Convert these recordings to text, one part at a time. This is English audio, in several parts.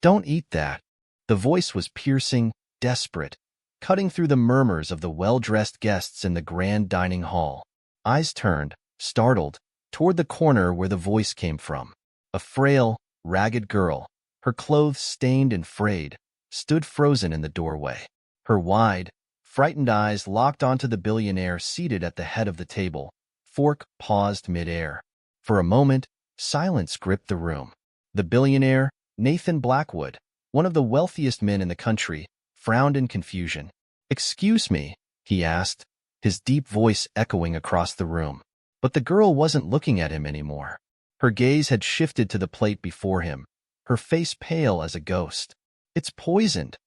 Don't eat that. The voice was piercing, desperate, cutting through the murmurs of the well-dressed guests in the grand dining hall. Eyes turned, startled, toward the corner where the voice came from. A frail, ragged girl, her clothes stained and frayed, stood frozen in the doorway. Her wide, frightened eyes locked onto the billionaire seated at the head of the table, fork paused mid-air. For a moment, silence gripped the room. The billionaire, Nathan Blackwood, one of the wealthiest men in the country, frowned in confusion. "Excuse me," he asked, his deep voice echoing across the room. But the girl wasn't looking at him anymore. Her gaze had shifted to the plate before him, her face pale as a ghost. "It's poisoned,"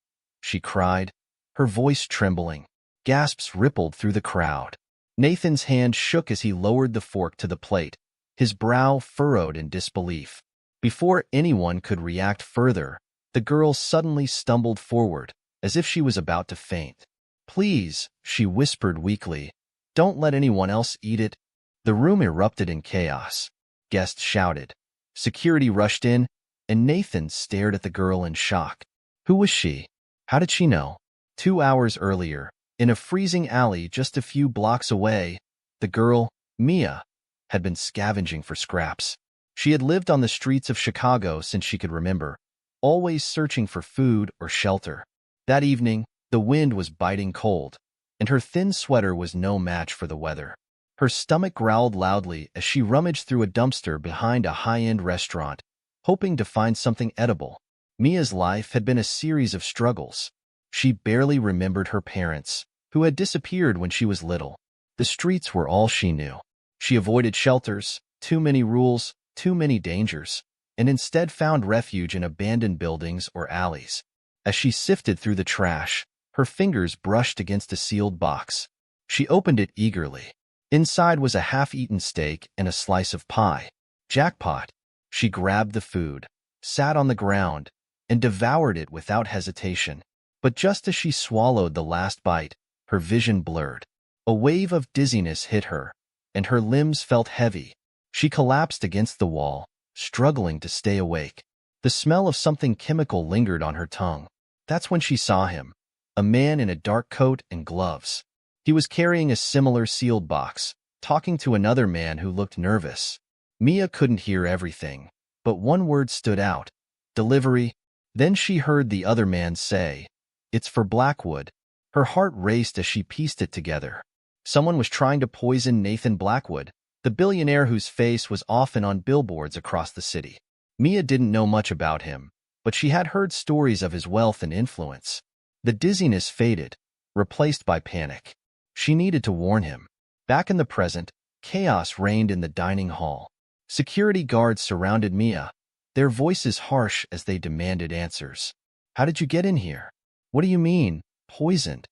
she cried, her voice trembling. Gasps rippled through the crowd. Nathan's hand shook as he lowered the fork to the plate, his brow furrowed in disbelief. Before anyone could react further, the girl suddenly stumbled forward, as if she was about to faint. "Please," she whispered weakly, "don't let anyone else eat it." The room erupted in chaos. Guests shouted. Security rushed in, and Nathan stared at the girl in shock. Who was she? How did she know? 2 hours earlier, in a freezing alley just a few blocks away, the girl, Mia, had been scavenging for scraps. She had lived on the streets of Chicago since she could remember, always searching for food or shelter. That evening, the wind was biting cold, and her thin sweater was no match for the weather. Her stomach growled loudly as she rummaged through a dumpster behind a high-end restaurant, hoping to find something edible. Mia's life had been a series of struggles. She barely remembered her parents, who had disappeared when she was little. The streets were all she knew. She avoided shelters, too many rules, too many dangers, and instead found refuge in abandoned buildings or alleys. As she sifted through the trash, her fingers brushed against a sealed box. She opened it eagerly. Inside was a half-eaten steak and a slice of pie. Jackpot! She grabbed the food, sat on the ground, and devoured it without hesitation. But just as she swallowed the last bite, her vision blurred. A wave of dizziness hit her, and her limbs felt heavy. She collapsed against the wall, struggling to stay awake. The smell of something chemical lingered on her tongue. That's when she saw him, a man in a dark coat and gloves. He was carrying a similar sealed box, talking to another man who looked nervous. Mia couldn't hear everything, but one word stood out: delivery. Then she heard the other man say, "It's for Blackwood." Her heart raced as she pieced it together. Someone was trying to poison Nathan Blackwood, the billionaire whose face was often on billboards across the city. Mia didn't know much about him, but she had heard stories of his wealth and influence. The dizziness faded, replaced by panic. She needed to warn him. Back in the present, chaos reigned in the dining hall. Security guards surrounded Mia, their voices harsh as they demanded answers. "How did you get in here? What do you mean, poisoned?"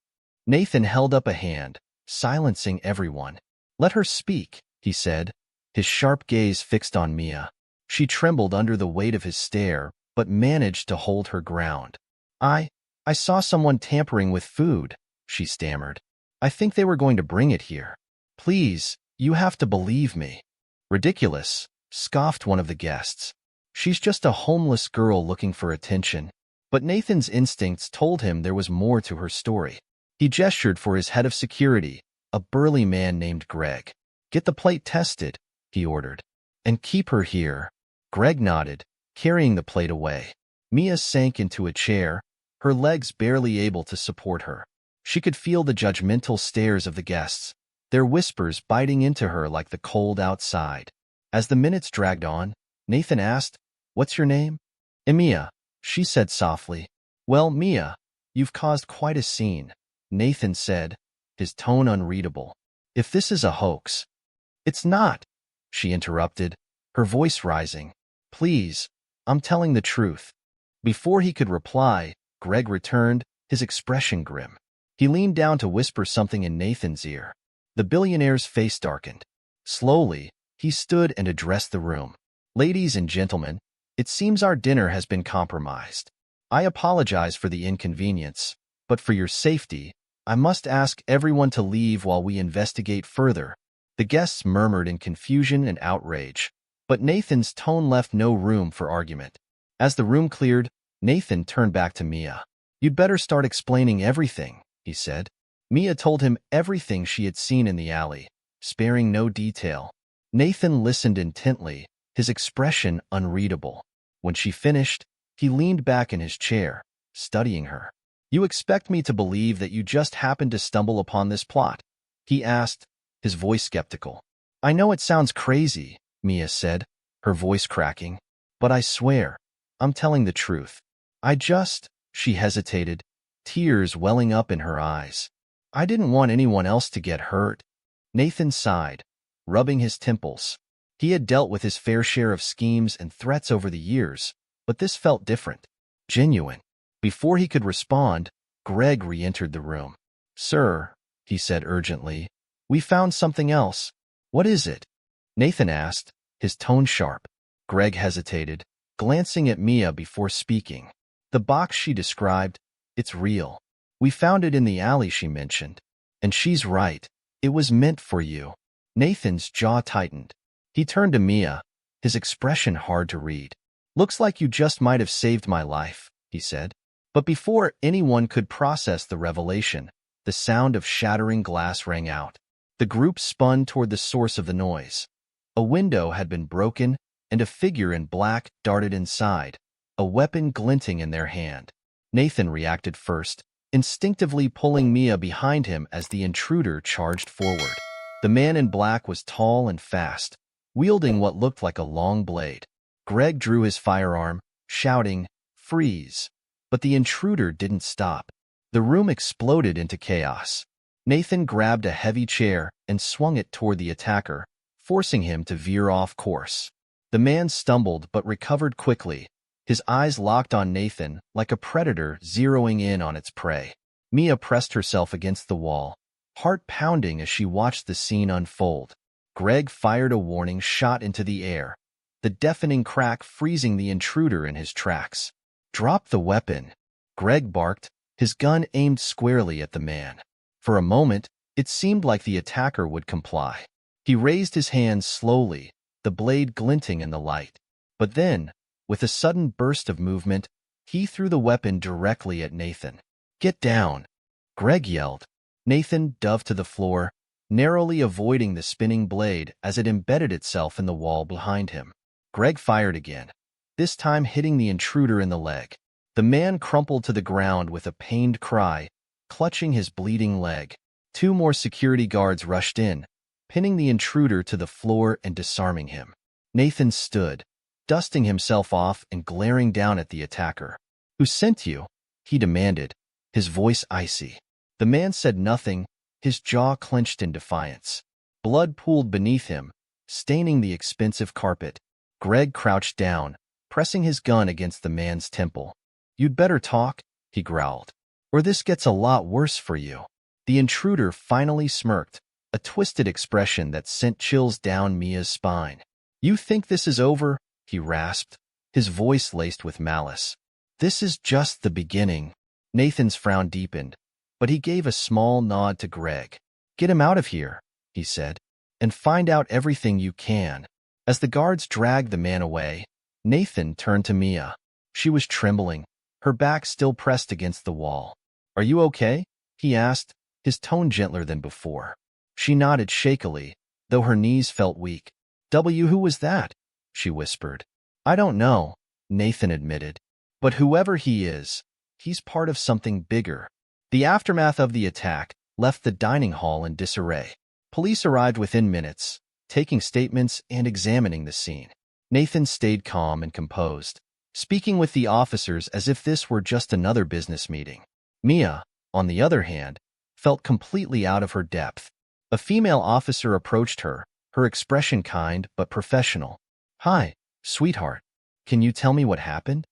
Nathan held up a hand, silencing everyone. "Let her speak," he said, his sharp gaze fixed on Mia. She trembled under the weight of his stare, but managed to hold her ground. I saw someone tampering with food," she stammered. "I think they were going to bring it here. Please, you have to believe me." "Ridiculous," scoffed one of the guests. "She's just a homeless girl looking for attention." But Nathan's instincts told him there was more to her story. He gestured for his head of security, a burly man named Greg. "Get the plate tested," he ordered. "And keep her here." Greg nodded, carrying the plate away. Mia sank into a chair, her legs barely able to support her. She could feel the judgmental stares of the guests, their whispers biting into her like the cold outside. As the minutes dragged on, Nathan asked, "What's your name?" "Mia," she said softly. "Well, Mia, you've caused quite a scene," Nathan said, his tone unreadable. "If this is a hoax—" "It's not," she interrupted, her voice rising. "Please, I'm telling the truth." Before he could reply, Greg returned, his expression grim. He leaned down to whisper something in Nathan's ear. The billionaire's face darkened. Slowly, he stood and addressed the room. "Ladies and gentlemen, it seems our dinner has been compromised. I apologize for the inconvenience, but for your safety, I must ask everyone to leave while we investigate further." The guests murmured in confusion and outrage, but Nathan's tone left no room for argument. As the room cleared, Nathan turned back to Mia. "You'd better start explaining everything," he said. Mia told him everything she had seen in the alley, sparing no detail. Nathan listened intently, his expression unreadable. When she finished, he leaned back in his chair, studying her. "You expect me to believe that you just happened to stumble upon this plot?" he asked, his voice skeptical. "I know it sounds crazy," Mia said, her voice cracking, "but I swear, I'm telling the truth. She hesitated, tears welling up in her eyes. "I didn't want anyone else to get hurt." Nathan sighed, rubbing his temples. He had dealt with his fair share of schemes and threats over the years, but this felt different, genuine. Before he could respond, Greg re-entered the room. "Sir," he said urgently, "we found something else." "What is it?" Nathan asked, his tone sharp. Greg hesitated, glancing at Mia before speaking. "The box she described, it's real. We found it in the alley she mentioned. And she's right. It was meant for you." Nathan's jaw tightened. He turned to Mia, his expression hard to read. "Looks like you just might have saved my life," he said. But before anyone could process the revelation, the sound of shattering glass rang out. The group spun toward the source of the noise. A window had been broken, and a figure in black darted inside, a weapon glinting in their hand. Nathan reacted first, instinctively pulling Mia behind him as the intruder charged forward. The man in black was tall and fast, wielding what looked like a long blade. Greg drew his firearm, shouting, "Freeze!" But the intruder didn't stop. The room exploded into chaos. Nathan grabbed a heavy chair and swung it toward the attacker, forcing him to veer off course. The man stumbled but recovered quickly, his eyes locked on Nathan like a predator zeroing in on its prey. Mia pressed herself against the wall, heart pounding as she watched the scene unfold. Greg fired a warning shot into the air, the deafening crack freezing the intruder in his tracks. "Drop the weapon," Greg barked, his gun aimed squarely at the man. For a moment, it seemed like the attacker would comply. He raised his hands slowly, the blade glinting in the light. But then, with a sudden burst of movement, he threw the weapon directly at Nathan. "Get down!" Greg yelled. Nathan dove to the floor, narrowly avoiding the spinning blade as it embedded itself in the wall behind him. Greg fired again, this time hitting the intruder in the leg. The man crumpled to the ground with a pained cry, clutching his bleeding leg. Two more security guards rushed in, pinning the intruder to the floor and disarming him. Nathan stood, dusting himself off and glaring down at the attacker. "Who sent you?" he demanded, his voice icy. The man said nothing, his jaw clenched in defiance. Blood pooled beneath him, staining the expensive carpet. Greg crouched down, pressing his gun against the man's temple. "You'd better talk," he growled, "or this gets a lot worse for you." The intruder finally smirked, a twisted expression that sent chills down Mia's spine. "You think this is over?" he rasped, his voice laced with malice. "This is just the beginning." Nathan's frown deepened, but he gave a small nod to Greg. "Get him out of here," he said, "and find out everything you can." As the guards dragged the man away, Nathan turned to Mia. She was trembling, her back still pressed against the wall. "Are you okay?" he asked, his tone gentler than before. She nodded shakily, though her knees felt weak. Who was that?" she whispered. "I don't know," Nathan admitted. "But whoever he is, he's part of something bigger." The aftermath of the attack left the dining hall in disarray. Police arrived within minutes, taking statements and examining the scene. Nathan stayed calm and composed, speaking with the officers as if this were just another business meeting. Mia, on the other hand, felt completely out of her depth. A female officer approached her, her expression kind but professional. "Hi, sweetheart. Can you tell me what happened?"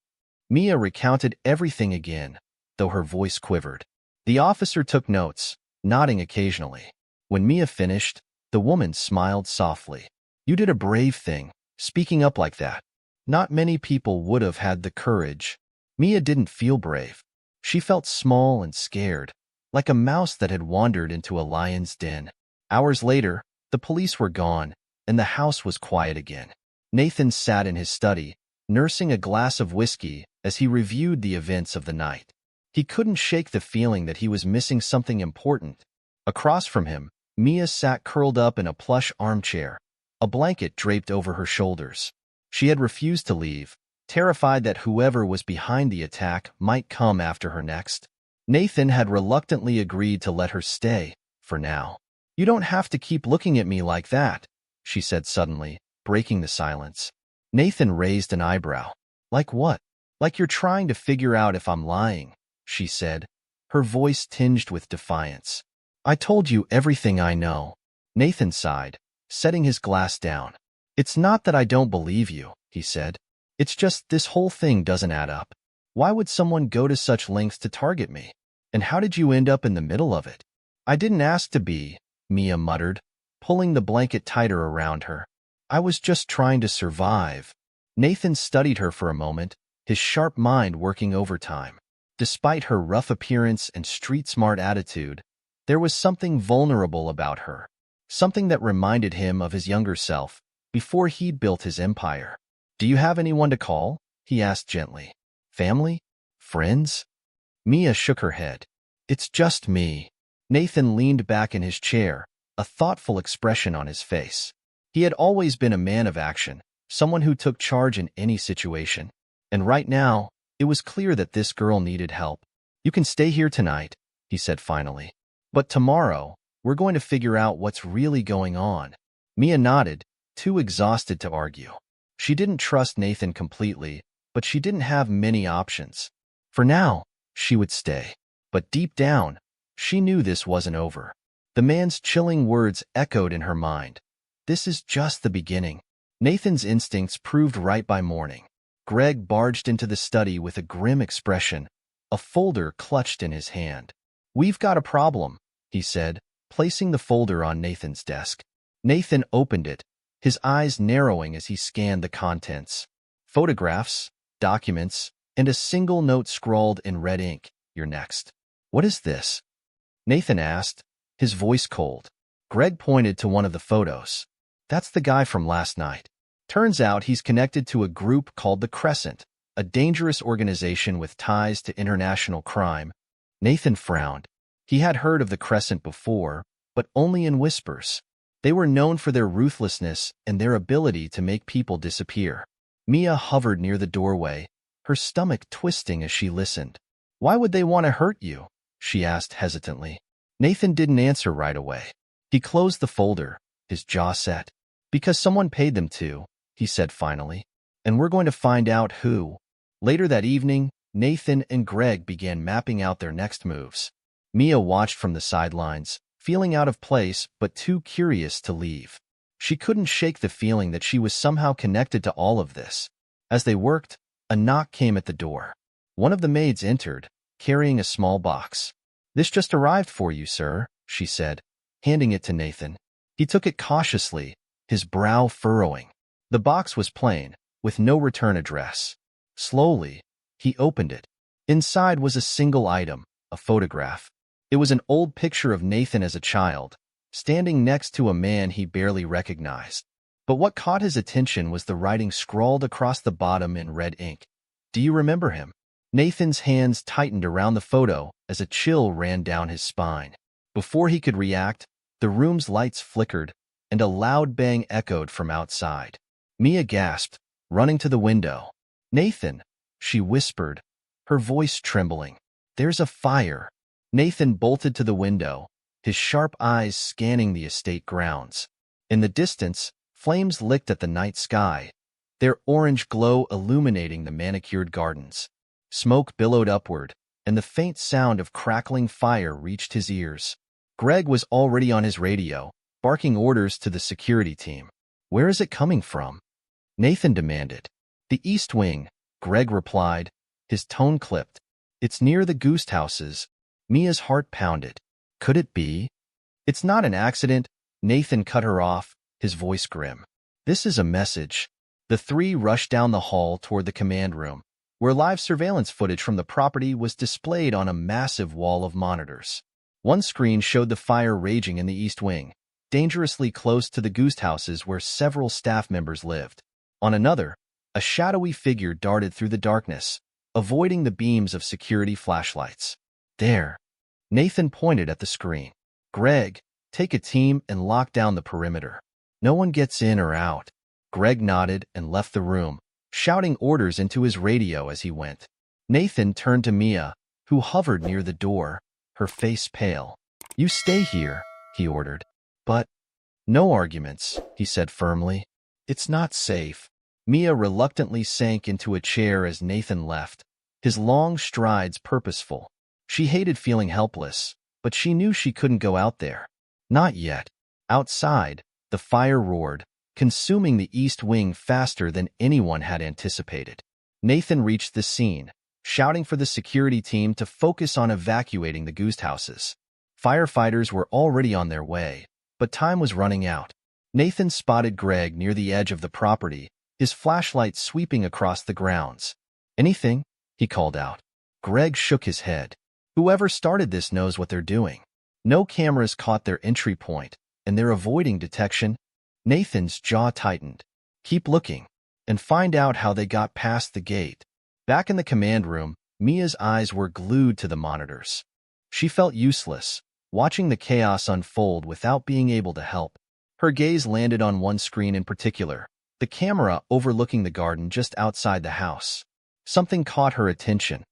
Mia recounted everything again, though her voice quivered. The officer took notes, nodding occasionally. When Mia finished, the woman smiled softly. "You did a brave thing, speaking up like that. Not many people would have had the courage." Mia didn't feel brave. She felt small and scared, like a mouse that had wandered into a lion's den. Hours later, the police were gone, and the house was quiet again. Nathan sat in his study, nursing a glass of whiskey as he reviewed the events of the night. He couldn't shake the feeling that he was missing something important. Across from him, Mia sat curled up in a plush armchair, a blanket draped over her shoulders. She had refused to leave, terrified that whoever was behind the attack might come after her next. Nathan had reluctantly agreed to let her stay, for now. "You don't have to keep looking at me like that," she said suddenly, breaking the silence. Nathan raised an eyebrow. "Like what?" "Like you're trying to figure out if I'm lying," she said, her voice tinged with defiance. "I told you everything I know." Nathan sighed, setting his glass down. "It's not that I don't believe you," he said. "It's just this whole thing doesn't add up. Why would someone go to such lengths to target me? And how did you end up in the middle of it?" "I didn't ask to be," Mia muttered, pulling the blanket tighter around her. "I was just trying to survive." Nathan studied her for a moment, his sharp mind working overtime. Despite her rough appearance and street-smart attitude, there was something vulnerable about her, something that reminded him of his younger self, before he'd built his empire. "Do you have anyone to call?" he asked gently. "Family? Friends?" Mia shook her head. "It's just me." Nathan leaned back in his chair, a thoughtful expression on his face. He had always been a man of action, someone who took charge in any situation. And right now, it was clear that this girl needed help. "You can stay here tonight," he said finally. "But tomorrow, we're going to figure out what's really going on." Mia nodded, too exhausted to argue. She didn't trust Nathan completely, but she didn't have many options. For now, she would stay. But deep down, she knew this wasn't over. The man's chilling words echoed in her mind. This is just the beginning. Nathan's instincts proved right by morning. Greg barged into the study with a grim expression, a folder clutched in his hand. "We've got a problem," he said, placing the folder on Nathan's desk. Nathan opened it, his eyes narrowing as he scanned the contents. Photographs, documents, and a single note scrawled in red ink. "You're next." "What is this?" Nathan asked, his voice cold. Greg pointed to one of the photos. "That's the guy from last night. Turns out he's connected to a group called the Crescent, a dangerous organization with ties to international crime." Nathan frowned. He had heard of the Crescent before, but only in whispers. They were known for their ruthlessness and their ability to make people disappear. Mia hovered near the doorway, her stomach twisting as she listened. "Why would they want to hurt you?" she asked hesitantly. Nathan didn't answer right away. He closed the folder, his jaw set. "Because someone paid them to," he said finally. "And we're going to find out who." Later that evening, Nathan and Greg began mapping out their next moves. Mia watched from the sidelines, feeling out of place but too curious to leave. She couldn't shake the feeling that she was somehow connected to all of this. As they worked, a knock came at the door. One of the maids entered, carrying a small box. "This just arrived for you, sir," she said, handing it to Nathan. He took it cautiously, his brow furrowing. The box was plain, with no return address. Slowly, he opened it. Inside was a single item, a photograph. It was an old picture of Nathan as a child, standing next to a man he barely recognized. But what caught his attention was the writing scrawled across the bottom in red ink. "Do you remember him?" Nathan's hands tightened around the photo as a chill ran down his spine. Before he could react, the room's lights flickered, and a loud bang echoed from outside. Mia gasped, running to the window. "Nathan," she whispered, her voice trembling. "There's a fire." Nathan bolted to the window, his sharp eyes scanning the estate grounds. In the distance, flames licked at the night sky, their orange glow illuminating the manicured gardens. Smoke billowed upward, and the faint sound of crackling fire reached his ears. Greg was already on his radio, barking orders to the security team. "Where is it coming from?" Nathan demanded. "The East Wing," Greg replied, his tone clipped. "It's near the Goose Houses." Mia's heart pounded. Could it be? "It's not an accident," Nathan cut her off, his voice grim. "This is a message." The three rushed down the hall toward the command room, where live surveillance footage from the property was displayed on a massive wall of monitors. One screen showed the fire raging in the East Wing, dangerously close to the Goose Houses where several staff members lived. On another, a shadowy figure darted through the darkness, avoiding the beams of security flashlights. There. Nathan pointed at the screen. Greg, take a team and lock down the perimeter. No one gets in or out. Greg nodded and left the room, shouting orders into his radio as he went. Nathan turned to Mia, who hovered near the door, her face pale. You stay here, he ordered. But no arguments, he said firmly. It's not safe. Mia reluctantly sank into a chair as Nathan left, his long strides purposeful. She hated feeling helpless, but she knew she couldn't go out there. Not yet. Outside, the fire roared, consuming the east wing faster than anyone had anticipated. Nathan reached the scene, shouting for the security team to focus on evacuating the ghost houses. Firefighters were already on their way, but time was running out. Nathan spotted Greg near the edge of the property, his flashlight sweeping across the grounds. Anything? He called out. Greg shook his head. Whoever started this knows what they're doing. No cameras caught their entry point, and they're avoiding detection. Nathan's jaw tightened. Keep looking, and find out how they got past the gate. Back in the command room, Mia's eyes were glued to the monitors. She felt useless, watching the chaos unfold without being able to help. Her gaze landed on one screen in particular, the camera overlooking the garden just outside the house. Something caught her attention,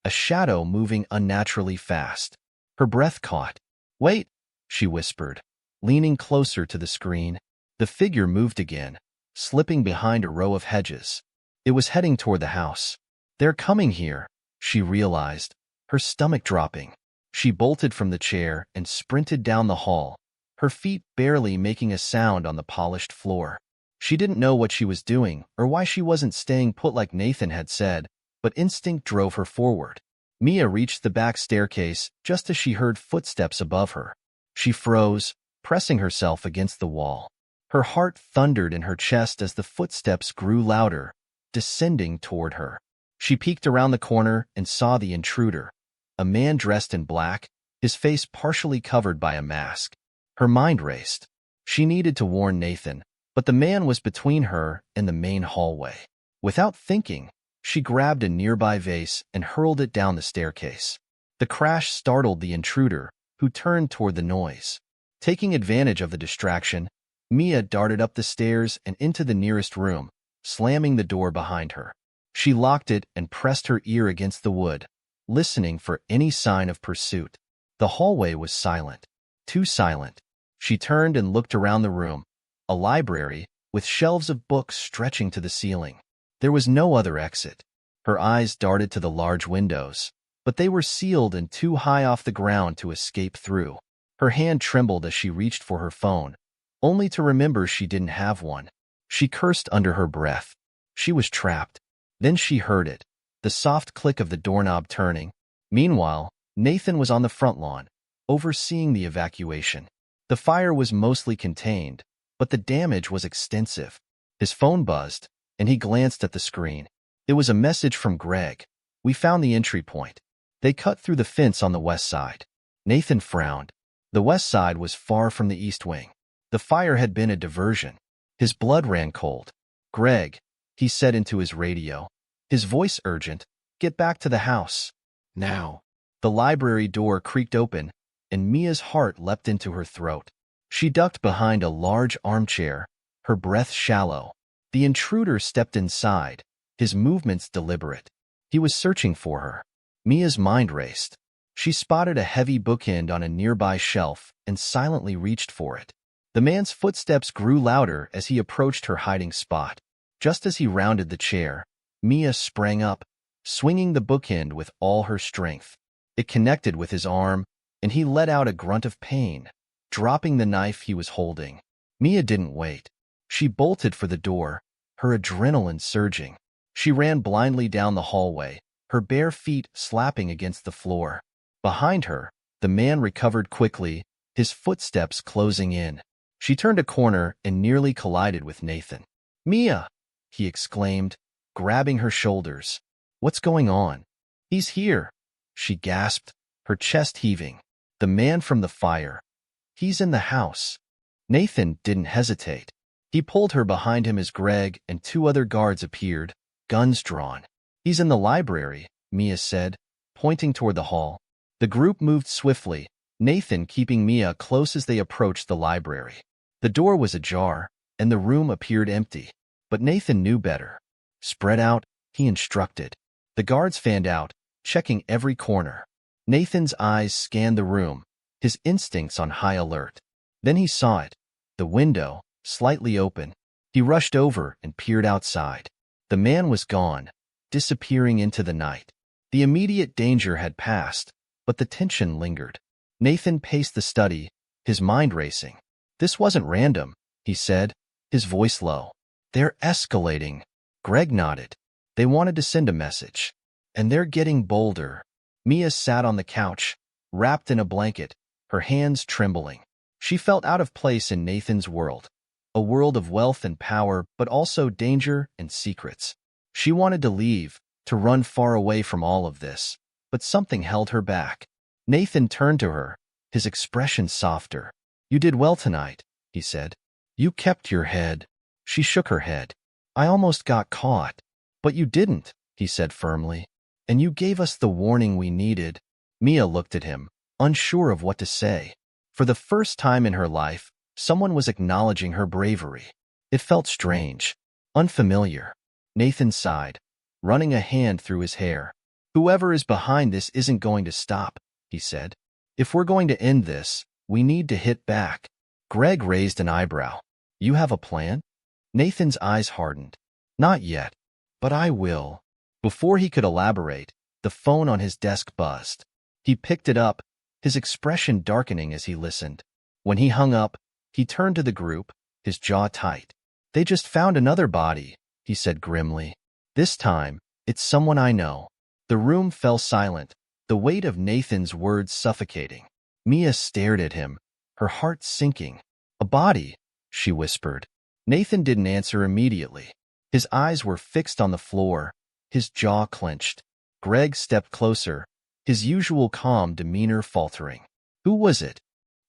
a shadow moving unnaturally fast. Her breath caught. Wait, she whispered, leaning closer to the screen. The figure moved again, slipping behind a row of hedges. It was heading toward the house. They're coming here, she realized, her stomach dropping. She bolted from the chair and sprinted down the hall, her feet barely making a sound on the polished floor. She didn't know what she was doing or why she wasn't staying put like Nathan had said, but instinct drove her forward. Mia reached the back staircase just as she heard footsteps above her. She froze, pressing herself against the wall. Her heart thundered in her chest as the footsteps grew louder, descending toward her. She peeked around the corner and saw the intruder, a man dressed in black, his face partially covered by a mask. Her mind raced. She needed to warn Nathan, but the man was between her and the main hallway. Without thinking, she grabbed a nearby vase and hurled it down the staircase. The crash startled the intruder, who turned toward the noise. Taking advantage of the distraction, Mia darted up the stairs and into the nearest room, slamming the door behind her. She locked it and pressed her ear against the wood, listening for any sign of pursuit. The hallway was silent, too silent. She turned and looked around the room, a library with shelves of books stretching to the ceiling. There was no other exit. Her eyes darted to the large windows, but they were sealed and too high off the ground to escape through. Her hand trembled as she reached for her phone, only to remember she didn't have one. She cursed under her breath. She was trapped. Then she heard it, the soft click of the doorknob turning. Meanwhile, Nathan was on the front lawn, overseeing the evacuation. The fire was mostly contained, but the damage was extensive. His phone buzzed, and he glanced at the screen. It was a message from Greg. We found the entry point. They cut through the fence on the west side. Nathan frowned. The west side was far from the east wing. The fire had been a diversion. His blood ran cold. Greg, he said into his radio, his voice urgent, get back to the house. Now. The library door creaked open, and Mia's heart leapt into her throat. She ducked behind a large armchair, her breath shallow. The intruder stepped inside, his movements deliberate. He was searching for her. Mia's mind raced. She spotted a heavy bookend on a nearby shelf and silently reached for it. The man's footsteps grew louder as he approached her hiding spot. Just as he rounded the chair, Mia sprang up, swinging the bookend with all her strength. It connected with his arm, and he let out a grunt of pain, dropping the knife he was holding. Mia didn't wait. She bolted for the door, her adrenaline surging. She ran blindly down the hallway, her bare feet slapping against the floor. Behind her, the man recovered quickly, his footsteps closing in. She turned a corner and nearly collided with Nathan. Mia! He exclaimed, grabbing her shoulders. What's going on? He's here, she gasped, her chest heaving. The man from the fire. He's in the house. Nathan didn't hesitate. He pulled her behind him as Greg and two other guards appeared, guns drawn. He's in the library, Mia said, pointing toward the hall. The group moved swiftly, Nathan keeping Mia close as they approached the library. The door was ajar, and the room appeared empty. But Nathan knew better. Spread out, he instructed. The guards fanned out, checking every corner. Nathan's eyes scanned the room, his instincts on high alert. Then he saw it, the window, slightly open. He rushed over and peered outside. The man was gone, disappearing into the night. The immediate danger had passed, but the tension lingered. Nathan paced the study, his mind racing. This wasn't random, he said, his voice low. They're escalating. Greg nodded. They wanted to send a message. And they're getting bolder. Mia sat on the couch, wrapped in a blanket, her hands trembling. She felt out of place in Nathan's world, a world of wealth and power, but also danger and secrets. She wanted to leave, to run far away from all of this, but something held her back. Nathan turned to her, his expression softer. You did well tonight, he said. You kept your head. She shook her head. I almost got caught. But you didn't, he said firmly. And you gave us the warning we needed. Mia looked at him, unsure of what to say. For the first time in her life, someone was acknowledging her bravery. It felt strange, unfamiliar. Nathan sighed, running a hand through his hair. Whoever is behind this isn't going to stop, he said. If we're going to end this, we need to hit back. Greg raised an eyebrow. You have a plan? Nathan's eyes hardened. Not yet, but I will. Before he could elaborate, the phone on his desk buzzed. He picked it up, his expression darkening as he listened. When he hung up, he turned to the group, his jaw tight. They just found another body, he said grimly. This time, it's someone I know. The room fell silent, the weight of Nathan's words suffocating. Mia stared at him, her heart sinking. A body, she whispered. Nathan didn't answer immediately. His eyes were fixed on the floor, his jaw clenched. Greg stepped closer, his usual calm demeanor faltering. Who was it?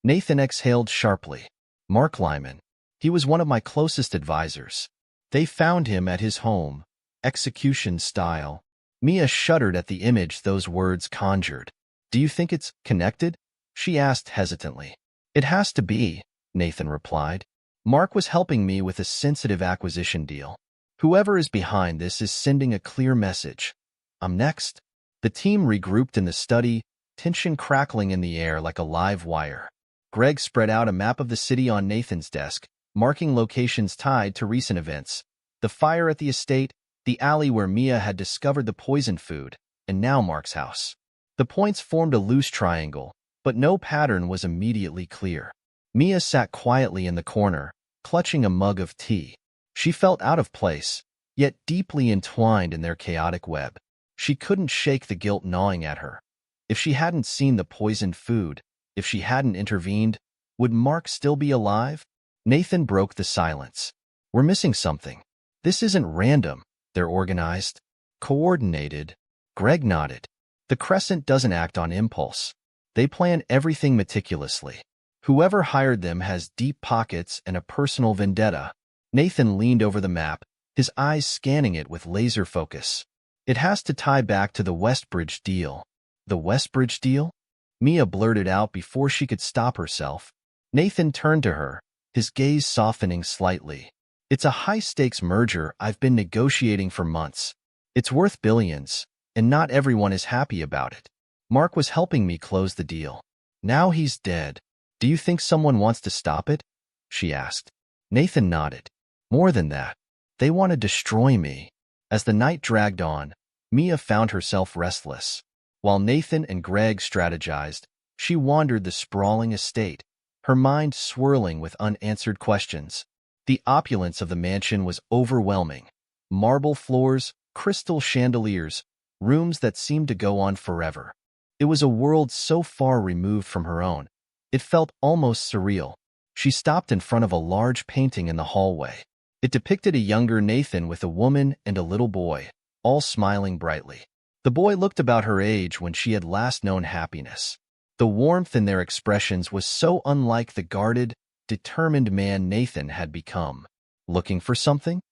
Nathan exhaled sharply. Mark Lyman. He was one of my closest advisors. They found him at his home, execution style. Mia shuddered at the image those words conjured. Do you think it's connected? She asked hesitantly. It has to be, Nathan replied. Mark was helping me with a sensitive acquisition deal. Whoever is behind this is sending a clear message. I'm next. The team regrouped in the study, tension crackling in the air like a live wire. Greg spread out a map of the city on Nathan's desk, marking locations tied to recent events. The fire at the estate, the alley where Mia had discovered the poisoned food, and now Mark's house. The points formed a loose triangle, but no pattern was immediately clear. Mia sat quietly in the corner, clutching a mug of tea. She felt out of place, yet deeply entwined in their chaotic web. She couldn't shake the guilt gnawing at her. If she hadn't seen the poisoned food, if she hadn't intervened, would Mark still be alive? Nathan broke the silence. We're missing something. This isn't random. They're organized, coordinated. Greg nodded. The Crescent doesn't act on impulse. They plan everything meticulously. Whoever hired them has deep pockets and a personal vendetta. Nathan leaned over the map, his eyes scanning it with laser focus. It has to tie back to the Westbridge deal. The Westbridge deal? Mia blurted out before she could stop herself. Nathan turned to her, his gaze softening slightly. It's a high-stakes merger I've been negotiating for months. It's worth billions, and not everyone is happy about it. Mark was helping me close the deal. Now he's dead. Do you think someone wants to stop it? She asked. Nathan nodded. More than that. They want to destroy me. As the night dragged on, Mia found herself restless. While Nathan and Greg strategized, she wandered the sprawling estate, her mind swirling with unanswered questions. The opulence of the mansion was overwhelming. Marble floors, crystal chandeliers, rooms that seemed to go on forever. It was a world so far removed from her own. It felt almost surreal. She stopped in front of a large painting in the hallway. It depicted a younger Nathan with a woman and a little boy, all smiling brightly. The boy looked about her age when she had last known happiness. The warmth in their expressions was so unlike the guarded, determined man Nathan had become. Looking for something?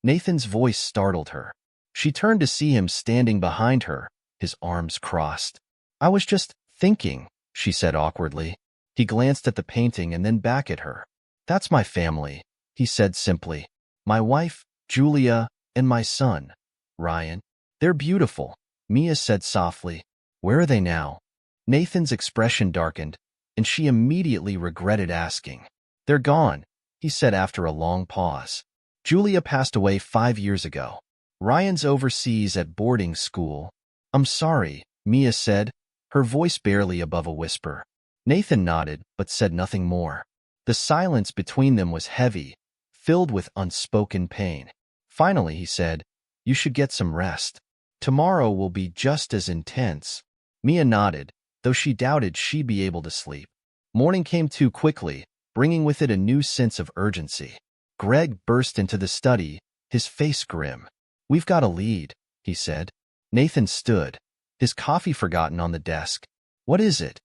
Nathan's voice startled her. She turned to see him standing behind her, his arms crossed. "I was just thinking," she said awkwardly. He glanced at the painting and then back at her. "That's my family," he said simply. "My wife, Julia, and my son, Ryan. They're beautiful," Mia said softly. "Where are they now?" Nathan's expression darkened, and she immediately regretted asking. "They're gone," he said after a long pause. "Julia passed away 5 years ago. Ryan's overseas at boarding school." "I'm sorry," Mia said, her voice barely above a whisper. Nathan nodded, but said nothing more. The silence between them was heavy, filled with unspoken pain. Finally, he said, "You should get some rest. Tomorrow will be just as intense." Mia nodded, though she doubted she'd be able to sleep. Morning came too quickly, bringing with it a new sense of urgency. Greg burst into the study, his face grim. "We've got a lead," he said. Nathan stood, his coffee forgotten on the desk. "What is it?"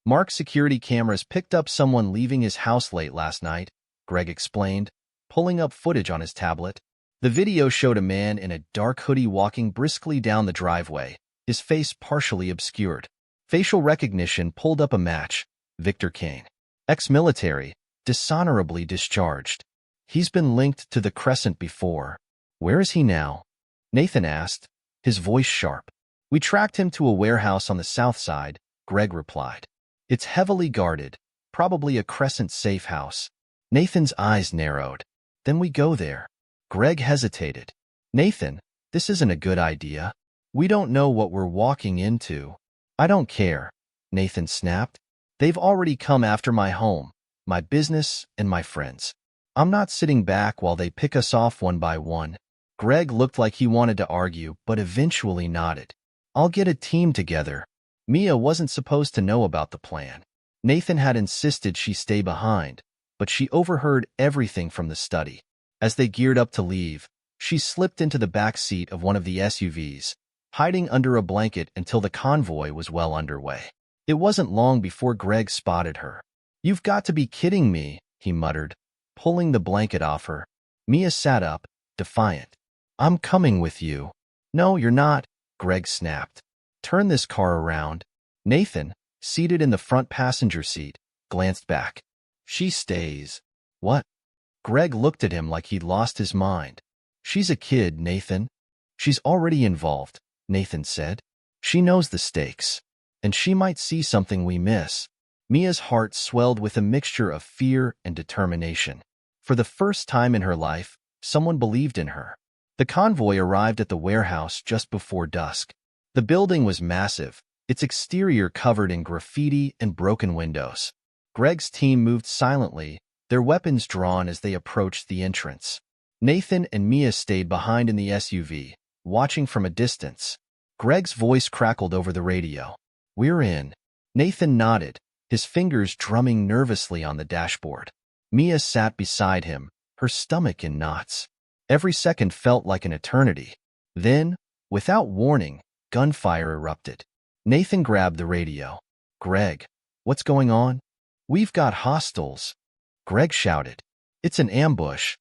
"Mark's security cameras picked up someone leaving his house late last night," Greg explained, pulling up footage on his tablet. The video showed a man in a dark hoodie walking briskly down the driveway, his face partially obscured. Facial recognition pulled up a match: Victor Kane. Ex-military, dishonorably discharged. "He's been linked to the Crescent before. Where is he now?" Nathan asked, his voice sharp. "We tracked him to a warehouse on the south side," Greg replied. "It's heavily guarded, probably a Crescent safe house." Nathan's eyes narrowed. "Then we go there." Greg hesitated. "Nathan, this isn't a good idea. We don't know what we're walking into." "I don't care," Nathan snapped. "They've already come after my home, my business, and my friends. I'm not sitting back while they pick us off one by one." Greg looked like he wanted to argue, but eventually nodded. "I'll get a team together." Mia wasn't supposed to know about the plan. Nathan had insisted she stay behind, but she overheard everything from the study. As they geared up to leave, she slipped into the back seat of one of the SUVs, hiding under a blanket until the convoy was well underway. It wasn't long before Greg spotted her. "You've got to be kidding me," he muttered, pulling the blanket off her. Mia sat up, defiant. "I'm coming with you." "No, you're not," Greg snapped. "Turn this car around." Nathan, seated in the front passenger seat, glanced back. "She stays." "What?" Greg looked at him like he'd lost his mind. "She's a kid, Nathan." "She's already involved," Nathan said. "She knows the stakes, and she might see something we miss." Mia's heart swelled with a mixture of fear and determination. For the first time in her life, someone believed in her. The convoy arrived at the warehouse just before dusk. The building was massive, its exterior covered in graffiti and broken windows. Greg's team moved silently, their weapons drawn as they approached the entrance. Nathan and Mia stayed behind in the SUV, watching from a distance. Greg's voice crackled over the radio. "We're in." Nathan nodded, his fingers drumming nervously on the dashboard. Mia sat beside him, her stomach in knots. Every second felt like an eternity. Then, without warning, gunfire erupted. Nathan grabbed the radio. "Greg, what's going on?" "We've got hostiles," Greg shouted. "It's an ambush."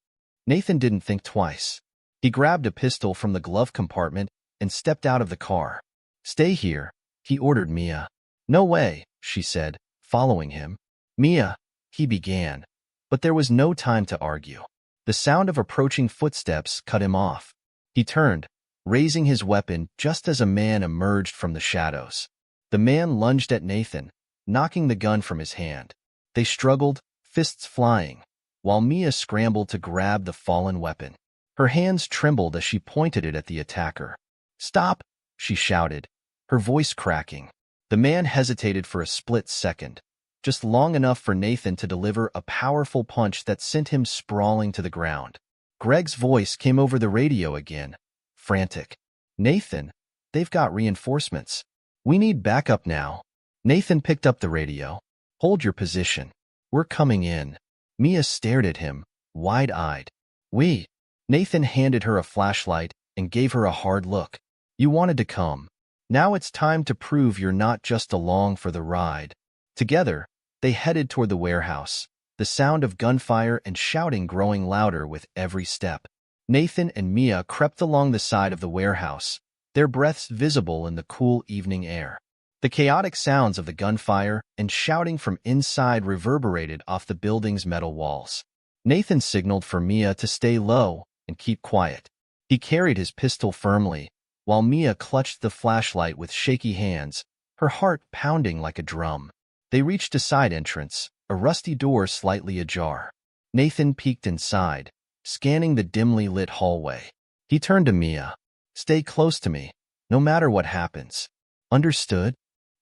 Nathan didn't think twice. He grabbed a pistol from the glove compartment and stepped out of the car. "Stay here," he ordered Mia. "No way," she said, following him. "Mia," he began, but there was no time to argue. The sound of approaching footsteps cut him off. He turned, raising his weapon just as a man emerged from the shadows. The man lunged at Nathan, knocking the gun from his hand. They struggled, fists flying, while Mia scrambled to grab the fallen weapon. Her hands trembled as she pointed it at the attacker. "Stop!" she shouted, her voice cracking. The man hesitated for a split second, just long enough for Nathan to deliver a powerful punch that sent him sprawling to the ground. Greg's voice came over the radio again, frantic. "Nathan, they've got reinforcements. We need backup now." Nathan picked up the radio. "Hold your position. We're coming in." Mia stared at him, wide-eyed. "We." Nathan handed her a flashlight and gave her a hard look. "You wanted to come. Now it's time to prove you're not just along for the ride." Together, they headed toward the warehouse, the sound of gunfire and shouting growing louder with every step. Nathan and Mia crept along the side of the warehouse, their breaths visible in the cool evening air. The chaotic sounds of the gunfire and shouting from inside reverberated off the building's metal walls. Nathan signaled for Mia to stay low and keep quiet. He carried his pistol firmly, while Mia clutched the flashlight with shaky hands, her heart pounding like a drum. They reached a side entrance, a rusty door slightly ajar. Nathan peeked inside, scanning the dimly lit hallway. He turned to Mia. "Stay close to me, no matter what happens. Understood?"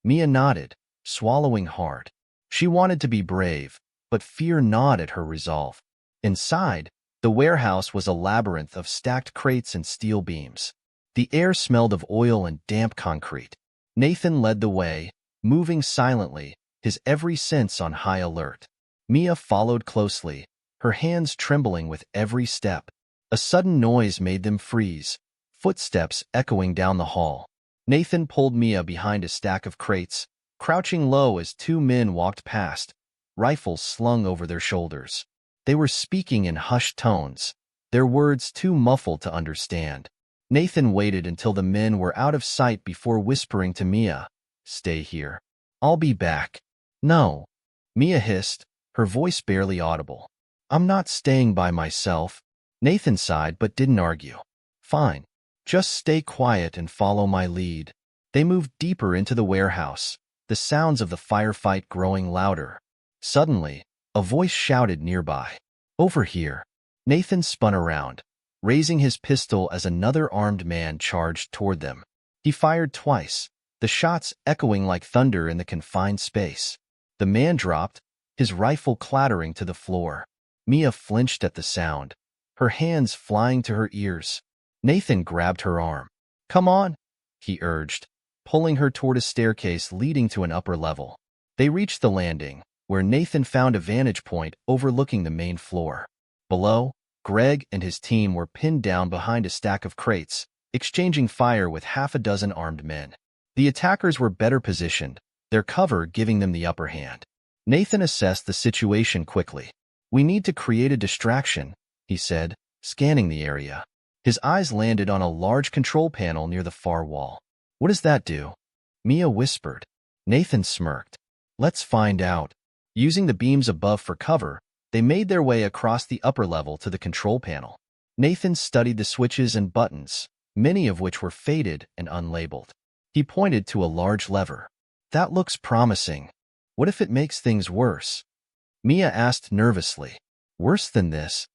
Mia nodded, swallowing hard. She wanted to be brave, but fear gnawed at her resolve. Inside, the warehouse was a labyrinth of stacked crates and steel beams. The air smelled of oil and damp concrete. Nathan led the way, moving silently, his every sense on high alert. Mia followed closely, her hands trembling with every step. A sudden noise made them freeze, footsteps echoing down the hall. Nathan pulled Mia behind a stack of crates, crouching low as two men walked past, rifles slung over their shoulders. They were speaking in hushed tones, their words too muffled to understand. Nathan waited until the men were out of sight before whispering to Mia, "Stay here. I'll be back." "No," Mia hissed, her voice barely audible. "I'm not staying by myself." Nathan sighed but didn't argue. "Fine. Just stay quiet and follow my lead." They moved deeper into the warehouse, the sounds of the firefight growing louder. Suddenly, a voice shouted nearby, "Over here." Nathan spun around, raising his pistol as another armed man charged toward them. He fired twice, the shots echoing like thunder in the confined space. The man dropped, his rifle clattering to the floor. Mia flinched at the sound, her hands flying to her ears. Nathan grabbed her arm. "Come on," he urged, pulling her toward a staircase leading to an upper level. They reached the landing, where Nathan found a vantage point overlooking the main floor. Below, Greg and his team were pinned down behind a stack of crates, exchanging fire with half a dozen armed men. The attackers were better positioned, their cover giving them the upper hand. Nathan assessed the situation quickly. "We need to create a distraction," he said, scanning the area. His eyes landed on a large control panel near the far wall. "What does that do?" Mia whispered. Nathan smirked. "Let's find out." Using the beams above for cover, they made their way across the upper level to the control panel. Nathan studied the switches and buttons, many of which were faded and unlabeled. He pointed to a large lever. "That looks promising. What if it makes things worse?" Mia asked nervously. "Worse than this?"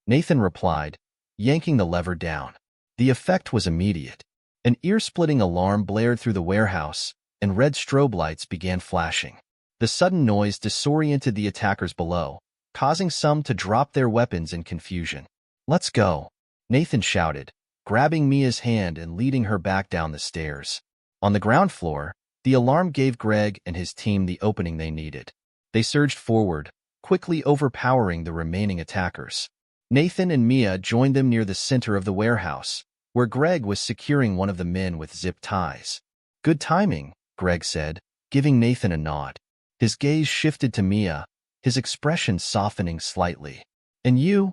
Nathan replied, yanking the lever down. The effect was immediate. An ear-splitting alarm blared through the warehouse, and red strobe lights began flashing. The sudden noise disoriented the attackers below, causing some to drop their weapons in confusion. "Let's go," Nathan shouted, grabbing Mia's hand and leading her back down the stairs. On the ground floor, the alarm gave Greg and his team the opening they needed. They surged forward, quickly overpowering the remaining attackers. Nathan and Mia joined them near the center of the warehouse, where Greg was securing one of the men with zip ties. "Good timing," Greg said, giving Nathan a nod. His gaze shifted to Mia, his expression softening slightly. "And you?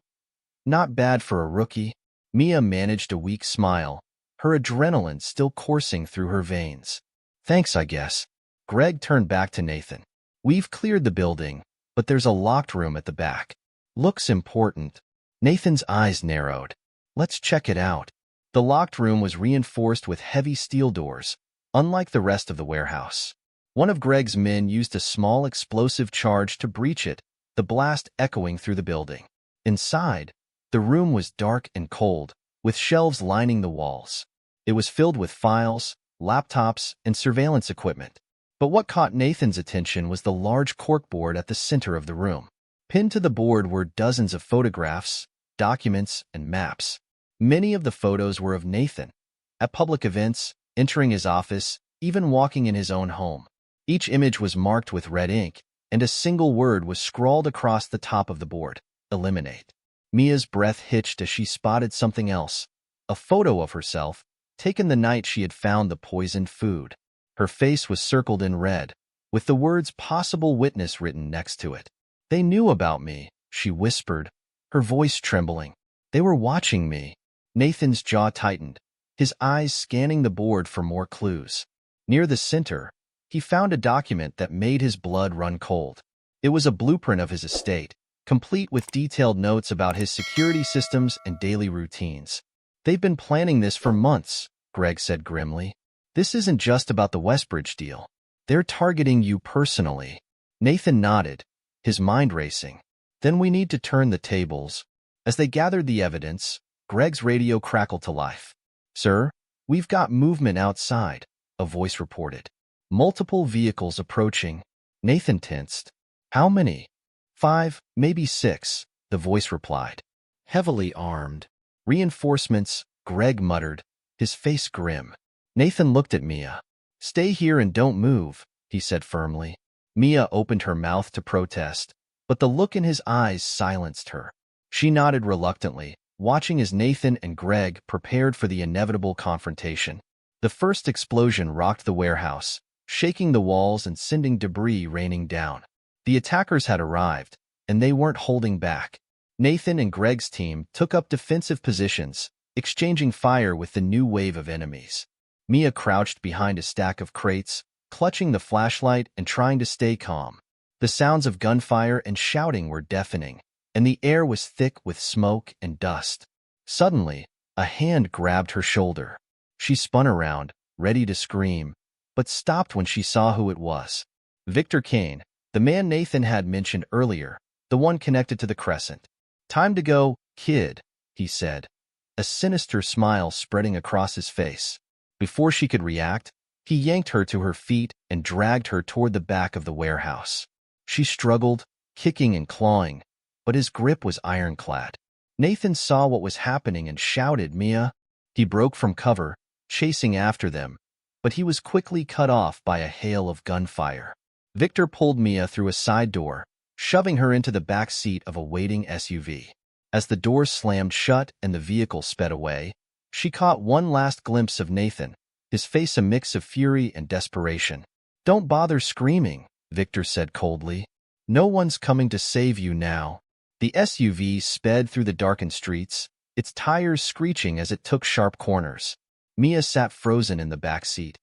Not bad for a rookie." Mia managed a weak smile, her adrenaline still coursing through her veins. "Thanks, I guess." Greg turned back to Nathan. "We've cleared the building, but there's a locked room at the back. Looks important." Nathan's eyes narrowed. "Let's check it out." The locked room was reinforced with heavy steel doors, unlike the rest of the warehouse. One of Greg's men used a small explosive charge to breach it, the blast echoing through the building. Inside, the room was dark and cold, with shelves lining the walls. It was filled with files, laptops, and surveillance equipment. But what caught Nathan's attention was the large corkboard at the center of the room. Pinned to the board were dozens of photographs, documents, and maps. Many of the photos were of Nathan, at public events, entering his office, even walking in his own home. Each image was marked with red ink, and a single word was scrawled across the top of the board: eliminate. Mia's breath hitched as she spotted something else, a photo of herself, taken the night she had found the poisoned food. Her face was circled in red, with the words "possible witness" written next to it. "They knew about me," she whispered, her voice trembling. They were watching me. Nathan's jaw tightened, his eyes scanning the board for more clues. Near the center, he found a document that made his blood run cold. It was a blueprint of his estate, complete with detailed notes about his security systems and daily routines. They've been planning this for months, Greg said grimly. This isn't just about the Westbridge deal. They're targeting you personally. Nathan nodded, his mind racing. Then we need to turn the tables. As they gathered the evidence, Greg's radio crackled to life. Sir, we've got movement outside, a voice reported. Multiple vehicles approaching. Nathan tensed. How many? 5, maybe 6, the voice replied. Heavily armed. Reinforcements, Greg muttered, his face grim. Nathan looked at Mia. Stay here and don't move, he said firmly. Mia opened her mouth to protest, but the look in his eyes silenced her. She nodded reluctantly, watching as Nathan and Greg prepared for the inevitable confrontation. The first explosion rocked the warehouse, shaking the walls and sending debris raining down. The attackers had arrived, and they weren't holding back. Nathan and Greg's team took up defensive positions, exchanging fire with the new wave of enemies. Mia crouched behind a stack of crates, clutching the flashlight and trying to stay calm. The sounds of gunfire and shouting were deafening, and the air was thick with smoke and dust. Suddenly, a hand grabbed her shoulder. She spun around, ready to scream, but stopped when she saw who it was. Victor Kane, the man Nathan had mentioned earlier, the one connected to the Crescent. Time to go, kid, he said, a sinister smile spreading across his face. Before she could react, he yanked her to her feet and dragged her toward the back of the warehouse. She struggled, kicking and clawing, but his grip was ironclad. Nathan saw what was happening and shouted, Mia. He broke from cover, chasing after them, but he was quickly cut off by a hail of gunfire. Victor pulled Mia through a side door, shoving her into the back seat of a waiting SUV. As the door slammed shut and the vehicle sped away, she caught one last glimpse of Nathan, his face a mix of fury and desperation. Don't bother screaming, Victor said coldly. No one's coming to save you now. The SUV sped through the darkened streets, its tires screeching as it took sharp corners. Mia sat frozen in the back seat,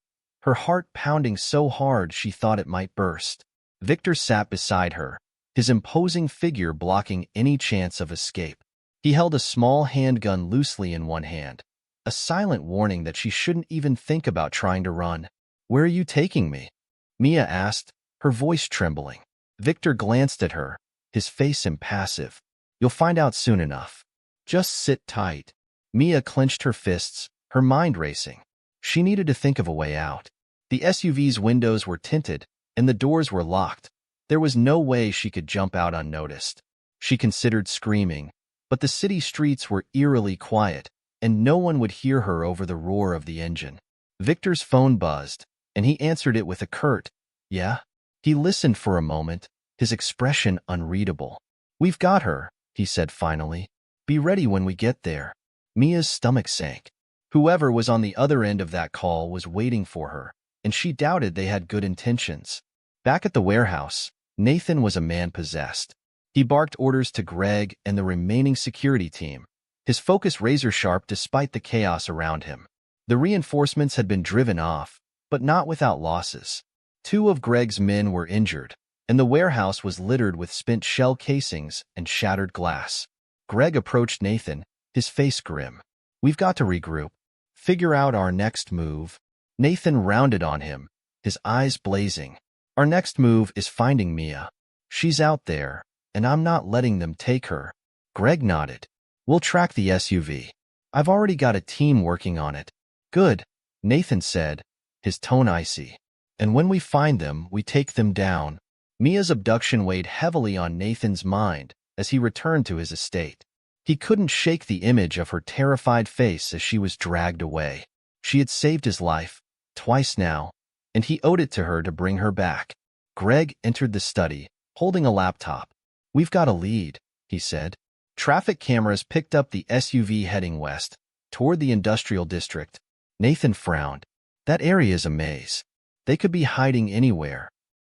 her heart pounding so hard she thought it might burst. Victor sat beside her, his imposing figure blocking any chance of escape. He held a small handgun loosely in one hand, a silent warning that she shouldn't even think about trying to run. Where are you taking me? Mia asked, her voice trembling. Victor glanced at her, his face impassive. You'll find out soon enough. Just sit tight. Mia clenched her fists, her mind racing. She needed to think of a way out. The SUV's windows were tinted, and the doors were locked. There was no way she could jump out unnoticed. She considered screaming, but the city streets were eerily quiet, and no one would hear her over the roar of the engine. Victor's phone buzzed, and he answered it with a curt, yeah? He listened for a moment, his expression unreadable. We've got her, he said finally. Be ready when we get there. Mia's stomach sank. Whoever was on the other end of that call was waiting for her, and she doubted they had good intentions. Back at the warehouse, Nathan was a man possessed. He barked orders to Greg and the remaining security team, his focus razor-sharp despite the chaos around him. The reinforcements had been driven off, but not without losses. 2 of Greg's men were injured, and the warehouse was littered with spent shell casings and shattered glass. Greg approached Nathan, his face grim. We've got to regroup. Figure out our next move. Nathan rounded on him, his eyes blazing. Our next move is finding Mia. She's out there, and I'm not letting them take her. Greg nodded. We'll track the SUV. I've already got a team working on it. Good, Nathan said, his tone icy. And when we find them, we take them down. Mia's abduction weighed heavily on Nathan's mind as he returned to his estate. He couldn't shake the image of her terrified face as she was dragged away. She had saved his life, twice now, and he owed it to her to bring her back. Greg entered the study, holding a laptop. We've got a lead, he said. Traffic cameras picked up the SUV heading west, toward the industrial district. Nathan frowned. That area is a maze. They could be hiding anywhere.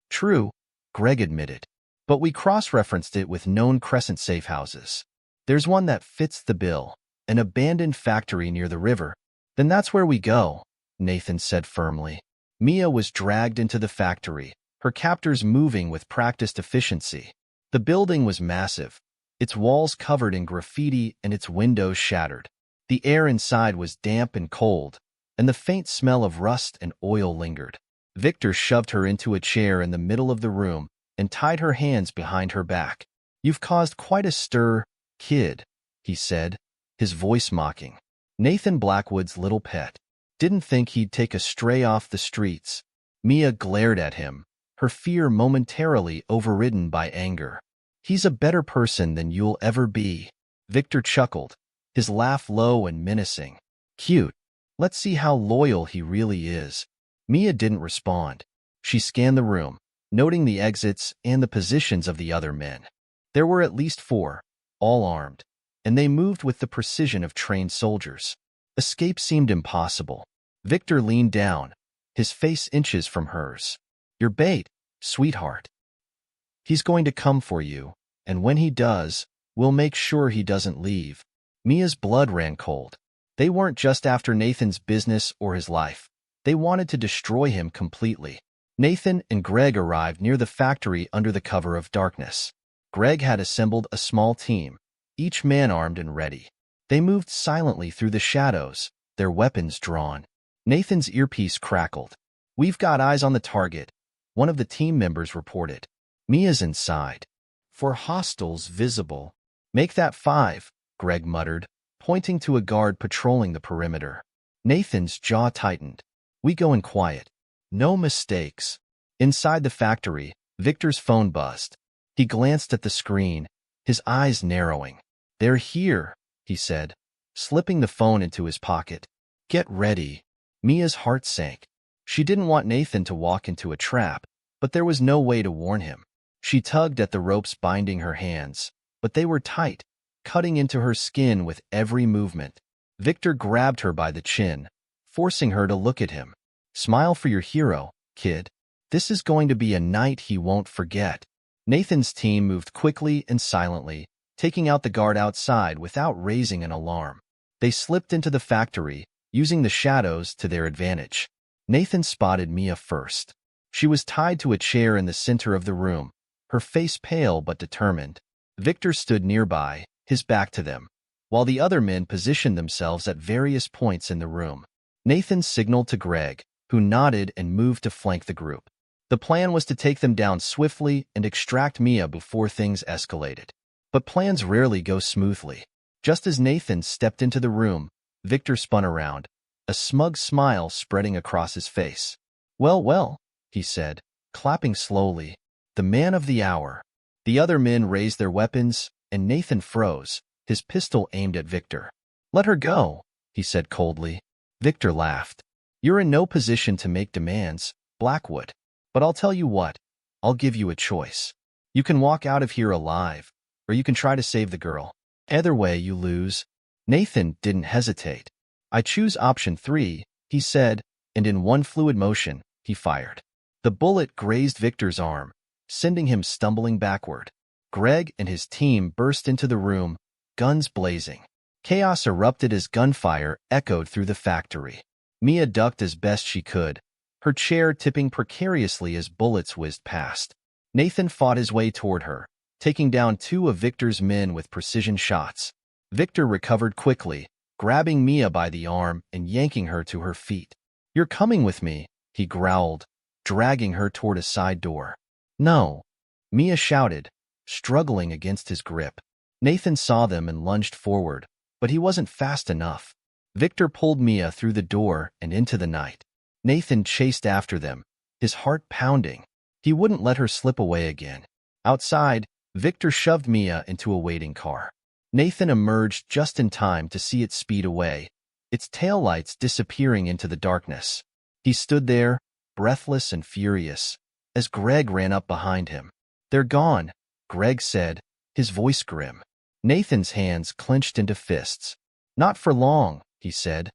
True, Greg admitted. But we cross-referenced it with known Crescent safe houses. There's one that fits the bill, an abandoned factory near the river. Then that's where we go, Nathan said firmly. Mia was dragged into the factory, her captors moving with practiced efficiency. The building was massive, its walls covered in graffiti and its windows shattered. The air inside was damp and cold, and the faint smell of rust and oil lingered. Victor shoved her into a chair in the middle of the room and tied her hands behind her back. "You've caused quite a stir, kid," he said, his voice mocking. Nathan Blackwood's little pet. Didn't think he'd take a stray off the streets. Mia glared at him, her fear momentarily overridden by anger. "He's a better person than you'll ever be." Victor chuckled, his laugh low and menacing. "Cute. Let's see how loyal he really is." Mia didn't respond. She scanned the room, noting the exits and the positions of the other men. There were at least 4, all armed, and they moved with the precision of trained soldiers. Escape seemed impossible. Victor leaned down, his face inches from hers. "Your bait, sweetheart. He's going to come for you, and when he does, we'll make sure he doesn't leave." Mia's blood ran cold. They weren't just after Nathan's business or his life. They wanted to destroy him completely. Nathan and Greg arrived near the factory under the cover of darkness. Greg had assembled a small team, each man armed and ready. They moved silently through the shadows, their weapons drawn. Nathan's earpiece crackled. "We've got eyes on the target," one of the team members reported. "Mia's inside. 4 hostiles visible." "Make that 5, Greg muttered, pointing to a guard patrolling the perimeter. Nathan's jaw tightened. "We go in quiet. No mistakes." Inside the factory, Victor's phone buzzed. He glanced at the screen, his eyes narrowing. "They're here," he said, slipping the phone into his pocket. "Get ready." Mia's heart sank. She didn't want Nathan to walk into a trap, but there was no way to warn him. She tugged at the ropes binding her hands, but they were tight, cutting into her skin with every movement. Victor grabbed her by the chin, forcing her to look at him. "Smile for your hero, kid. This is going to be a night he won't forget." Nathan's team moved quickly and silently, taking out the guard outside without raising an alarm. They slipped into the factory, using the shadows to their advantage. Nathan spotted Mia first. She was tied to a chair in the center of the room, her face pale but determined. Victor stood nearby, his back to them, while the other men positioned themselves at various points in the room. Nathan signaled to Greg, who nodded and moved to flank the group. The plan was to take them down swiftly and extract Mia before things escalated. But plans rarely go smoothly. Just as Nathan stepped into the room, Victor spun around, a smug smile spreading across his face. "Well, well," he said, clapping slowly. "The man of the hour." The other men raised their weapons, and Nathan froze, his pistol aimed at Victor. "Let her go," he said coldly. Victor laughed. "You're in no position to make demands, Blackwood. But I'll tell you what, I'll give you a choice. You can walk out of here alive, or you can try to save the girl. Either way, you lose." Nathan didn't hesitate. "I choose option 3, he said, and in one fluid motion, he fired. The bullet grazed Victor's arm, sending him stumbling backward. Greg and his team burst into the room, guns blazing. Chaos erupted as gunfire echoed through the factory. Mia ducked as best she could, her chair tipping precariously as bullets whizzed past. Nathan fought his way toward her, taking down 2 of Victor's men with precision shots. Victor recovered quickly, grabbing Mia by the arm and yanking her to her feet. "You're coming with me," he growled, dragging her toward a side door. "No," Mia shouted, struggling against his grip. Nathan saw them and lunged forward, but he wasn't fast enough. Victor pulled Mia through the door and into the night. Nathan chased after them, his heart pounding. He wouldn't let her slip away again. Outside, Victor shoved Mia into a waiting car. Nathan emerged just in time to see it speed away, its taillights disappearing into the darkness. He stood there, breathless and furious, as Greg ran up behind him. "They're gone," Greg said, his voice grim. Nathan's hands clenched into fists. "Not for long," he said,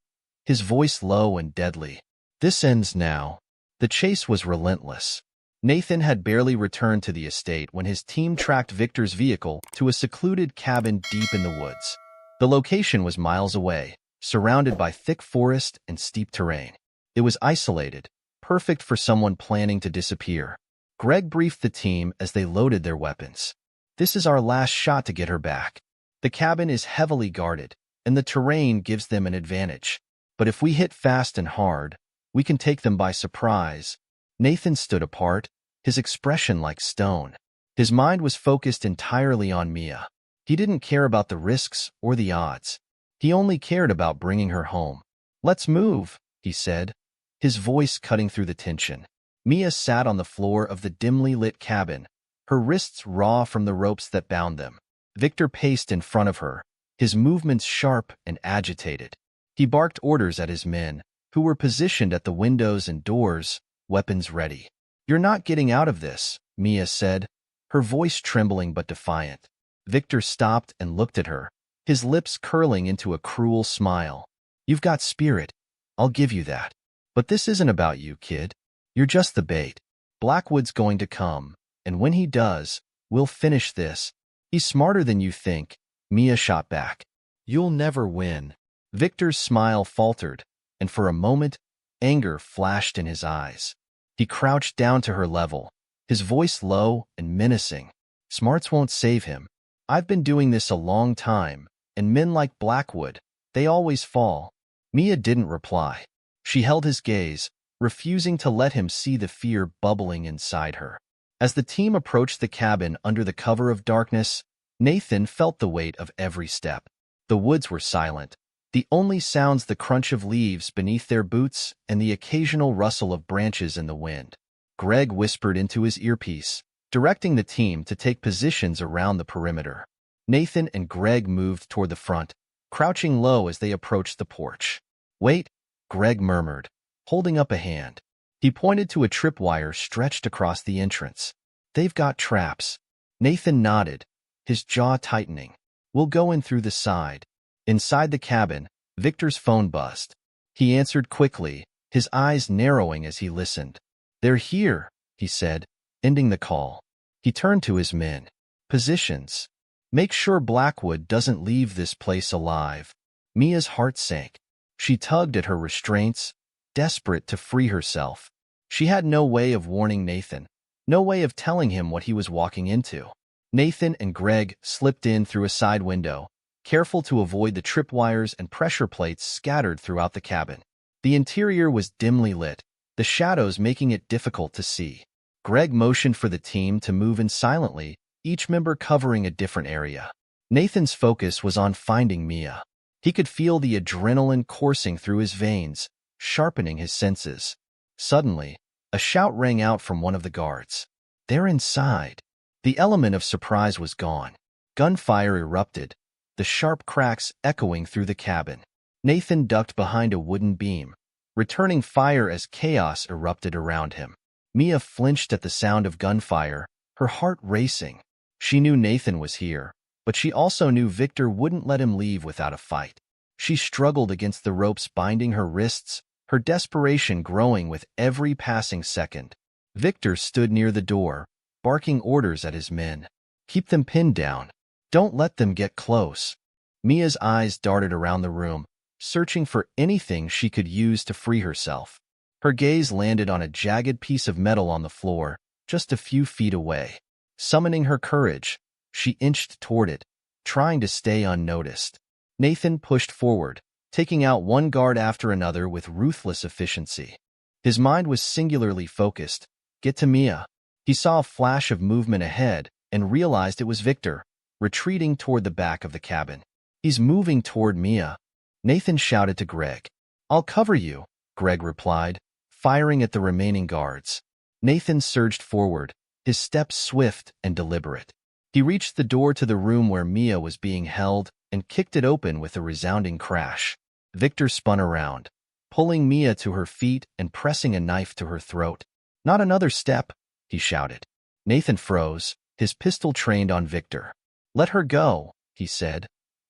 his voice low and deadly. "This ends now." The chase was relentless. Nathan had barely returned to the estate when his team tracked Victor's vehicle to a secluded cabin deep in the woods. The location was miles away, surrounded by thick forest and steep terrain. It was isolated, perfect for someone planning to disappear. Greg briefed the team as they loaded their weapons. "This is our last shot to get her back. The cabin is heavily guarded, and the terrain gives them an advantage. But if we hit fast and hard, we can take them by surprise." Nathan stood apart, his expression like stone. His mind was focused entirely on Mia. He didn't care about the risks or the odds. He only cared about bringing her home. "Let's move," he said, his voice cutting through the tension. Mia sat on the floor of the dimly lit cabin, her wrists raw from the ropes that bound them. Victor paced in front of her, his movements sharp and agitated. He barked orders at his men, who were positioned at the windows and doors, weapons ready. "You're not getting out of this," Mia said, her voice trembling but defiant. Victor stopped and looked at her, his lips curling into a cruel smile. "You've got spirit, I'll give you that. But this isn't about you, kid. You're just the bait. Blackwood's going to come, and when he does, we'll finish this." "He's smarter than you think," Mia shot back. "You'll never win." Victor's smile faltered, and for a moment, anger flashed in his eyes. He crouched down to her level, his voice low and menacing. "Smarts won't save him. I've been doing this a long time, and men like Blackwood, they always fall." Mia didn't reply. She held his gaze, refusing to let him see the fear bubbling inside her. As the team approached the cabin under the cover of darkness, Nathan felt the weight of every step. The woods were silent, the only sounds the crunch of leaves beneath their boots and the occasional rustle of branches in the wind. Greg whispered into his earpiece, directing the team to take positions around the perimeter. Nathan and Greg moved toward the front, crouching low as they approached the porch. "Wait," Greg murmured, holding up a hand. He pointed to a tripwire stretched across the entrance. "They've got traps." Nathan nodded, his jaw tightening. "We'll go in through the side." Inside the cabin, Victor's phone buzzed. He answered quickly, his eyes narrowing as he listened. "They're here," he said, ending the call. He turned to his men. "Positions. Make sure Blackwood doesn't leave this place alive." Mia's heart sank. She tugged at her restraints, desperate to free herself. She had no way of warning Nathan, no way of telling him what he was walking into. Nathan and Greg slipped in through a side window, careful to avoid the tripwires and pressure plates scattered throughout the cabin. The interior was dimly lit, the shadows making it difficult to see. Greg motioned for the team to move in silently, each member covering a different area. Nathan's focus was on finding Mia. He could feel the adrenaline coursing through his veins, sharpening his senses. Suddenly, a shout rang out from one of the guards. "They're inside." The element of surprise was gone. Gunfire erupted, the sharp cracks echoing through the cabin. Nathan ducked behind a wooden beam, returning fire as chaos erupted around him. Mia flinched at the sound of gunfire, her heart racing. She knew Nathan was here, but she also knew Victor wouldn't let him leave without a fight. She struggled against the ropes binding her wrists, her desperation growing with every passing second. Victor stood near the door, barking orders at his men. "Keep them pinned down. Don't let them get close." Mia's eyes darted around the room, searching for anything she could use to free herself. Her gaze landed on a jagged piece of metal on the floor, just a few feet away. Summoning her courage, she inched toward it, trying to stay unnoticed. Nathan pushed forward, taking out one guard after another with ruthless efficiency. His mind was singularly focused. Get to Mia. He saw a flash of movement ahead and realized it was Victor, retreating toward the back of the cabin. "He's moving toward Mia," Nathan shouted to Greg. "I'll cover you," Greg replied, firing at the remaining guards. Nathan surged forward, his steps swift and deliberate. He reached the door to the room where Mia was being held and kicked it open with a resounding crash. Victor spun around, pulling Mia to her feet and pressing a knife to her throat. "Not another step," he shouted. Nathan froze, his pistol trained on Victor. "Let her go," he said,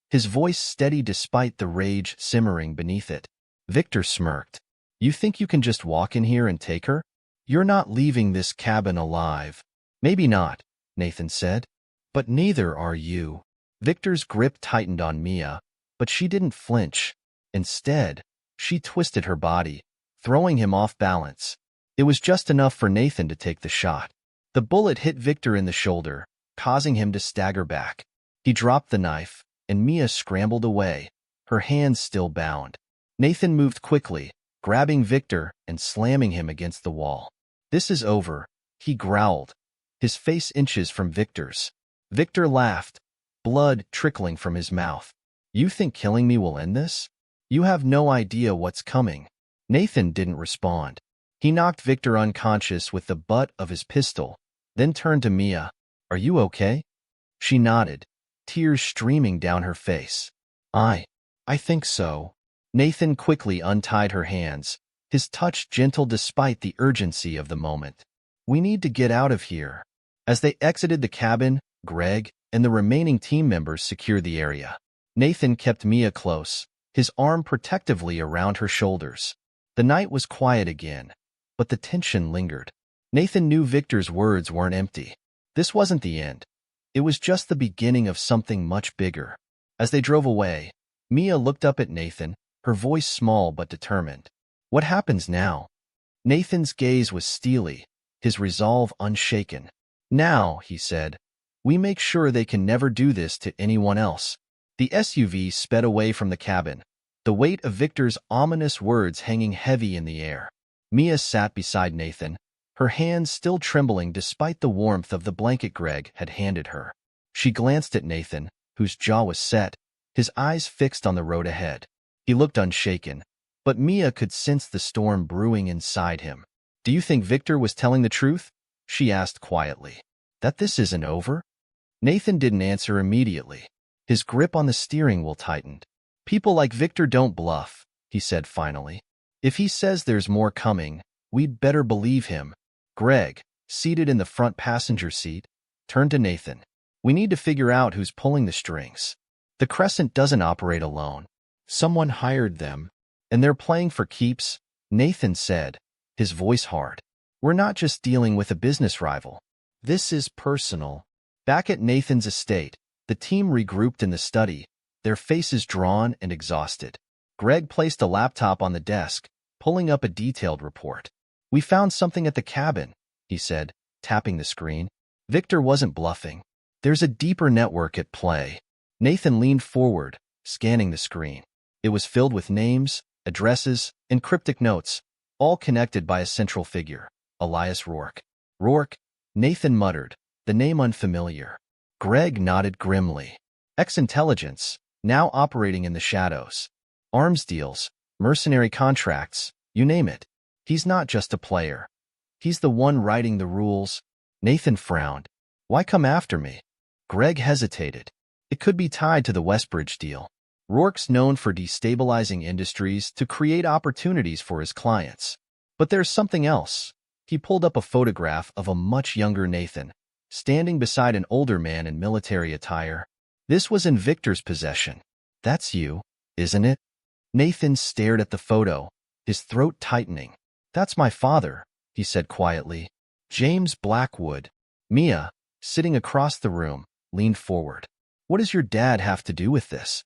his voice steady despite the rage simmering beneath it. Victor smirked. "You think you can just walk in here and take her? You're not leaving this cabin alive. Maybe not, Nathan said. But neither are you. Victor's grip tightened on Mia, but she didn't flinch. Instead, she twisted her body, throwing him off balance. It was just enough for Nathan to take the shot. The bullet hit Victor in the shoulder, causing him to stagger back. He dropped the knife, and Mia scrambled away, her hands still bound. Nathan moved quickly, grabbing Victor and slamming him against the wall. "This is over," he growled, his face inches from Victor's. Victor laughed, blood trickling from his mouth. "You think killing me will end this? You have no idea what's coming." Nathan didn't respond. He knocked Victor unconscious with the butt of his pistol, then turned to Mia. "Are you okay?" She nodded, tears streaming down her face. I think so." Nathan quickly untied her hands, his touch gentle despite the urgency of the moment. "We need to get out of here." As they exited the cabin, Greg and the remaining team members secured the area. Nathan kept Mia close, his arm protectively around her shoulders. The night was quiet again, but the tension lingered. Nathan knew Victor's words weren't empty. This wasn't the end. It was just the beginning of something much bigger. As they drove away, Mia looked up at Nathan, her voice small but determined. "What happens now?" Nathan's gaze was steely, his resolve unshaken. "Now," he said, "we make sure they can never do this to anyone else." The SUV sped away from the cabin, the weight of Victor's ominous words hanging heavy in the air. Mia sat beside Nathan, her hands still trembling despite the warmth of the blanket Greg had handed her. She glanced at Nathan, whose jaw was set, his eyes fixed on the road ahead. He looked unshaken, but Mia could sense the storm brewing inside him. "Do you think Victor was telling the truth?" she asked quietly. "That this isn't over?" Nathan didn't answer immediately. His grip on the steering wheel tightened. "People like Victor don't bluff," he said finally. "If he says there's more coming, we'd better believe him." Greg, seated in the front passenger seat, turned to Nathan. "We need to figure out who's pulling the strings. The Crescent doesn't operate alone. Someone hired them, and they're playing for keeps," Nathan said, his voice hard. "We're not just dealing with a business rival. This is personal." Back at Nathan's estate, the team regrouped in the study, their faces drawn and exhausted. Greg placed a laptop on the desk, pulling up a detailed report. "We found something at the cabin," he said, tapping the screen. Victor wasn't bluffing. "There's a deeper network at play." Nathan leaned forward, scanning the screen. It was filled with names, addresses, and cryptic notes, all connected by a central figure, Elias Rourke. "Rourke," Nathan muttered, the name unfamiliar. Greg nodded grimly. "Ex-intelligence, now operating in the shadows. Arms deals, mercenary contracts, you name it. He's not just a player. He's the one writing the rules." Nathan frowned. "Why come after me?" Greg hesitated. "It could be tied to the Westbridge deal. Rourke's known for destabilizing industries to create opportunities for his clients. But there's something else." He pulled up a photograph of a much younger Nathan, standing beside an older man in military attire. This was in Victor's possession. "That's you, isn't it?" Nathan stared at the photo, his throat tightening. "That's my father," he said quietly. "James Blackwood." Mia, sitting across the room, leaned forward. "What does your dad have to do with this?"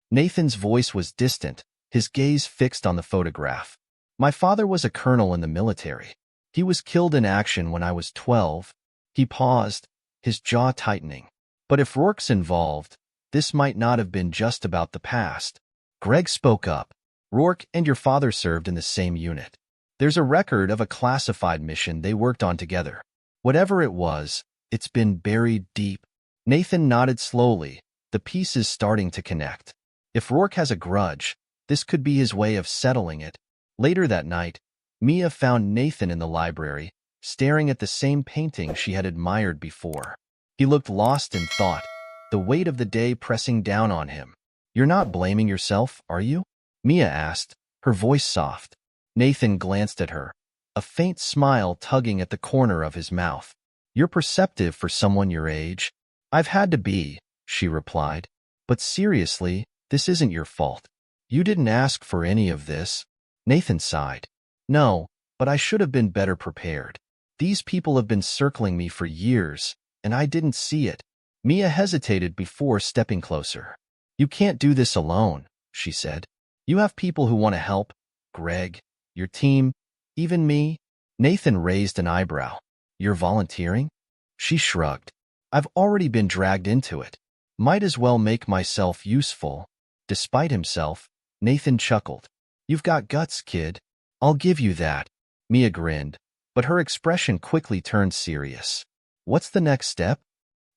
Nathan's voice was distant, his gaze fixed on the photograph. "My father was a colonel in the military. He was killed in action when I was 12. He paused, his jaw tightening. "But if Rourke's involved, this might not have been just about the past." Greg spoke up. "Rourke and your father served in the same unit. There's a record of a classified mission they worked on together. Whatever it was, it's been buried deep." Nathan nodded slowly, the pieces starting to connect. If Rourke has a grudge, this could be his way of settling it. Later that night, Mia found Nathan in the library, staring at the same painting she had admired before. He looked lost in thought, the weight of the day pressing down on him. "You're not blaming yourself, are you?" Mia asked, her voice soft. Nathan glanced at her, a faint smile tugging at the corner of his mouth. "You're perceptive for someone your age." "I've had to be," she replied. "But seriously, this isn't your fault. You didn't ask for any of this." Nathan sighed. "No, but I should have been better prepared. These people have been circling me for years, and I didn't see it. Mia hesitated before stepping closer. You can't do this alone, she said. You have people who want to help. Greg, your team, even me. Nathan raised an eyebrow. You're volunteering? She shrugged. I've already been dragged into it. Might as well make myself useful. Despite himself, Nathan chuckled. You've got guts, kid. I'll give you that. Mia grinned, but her expression quickly turned serious. What's the next step?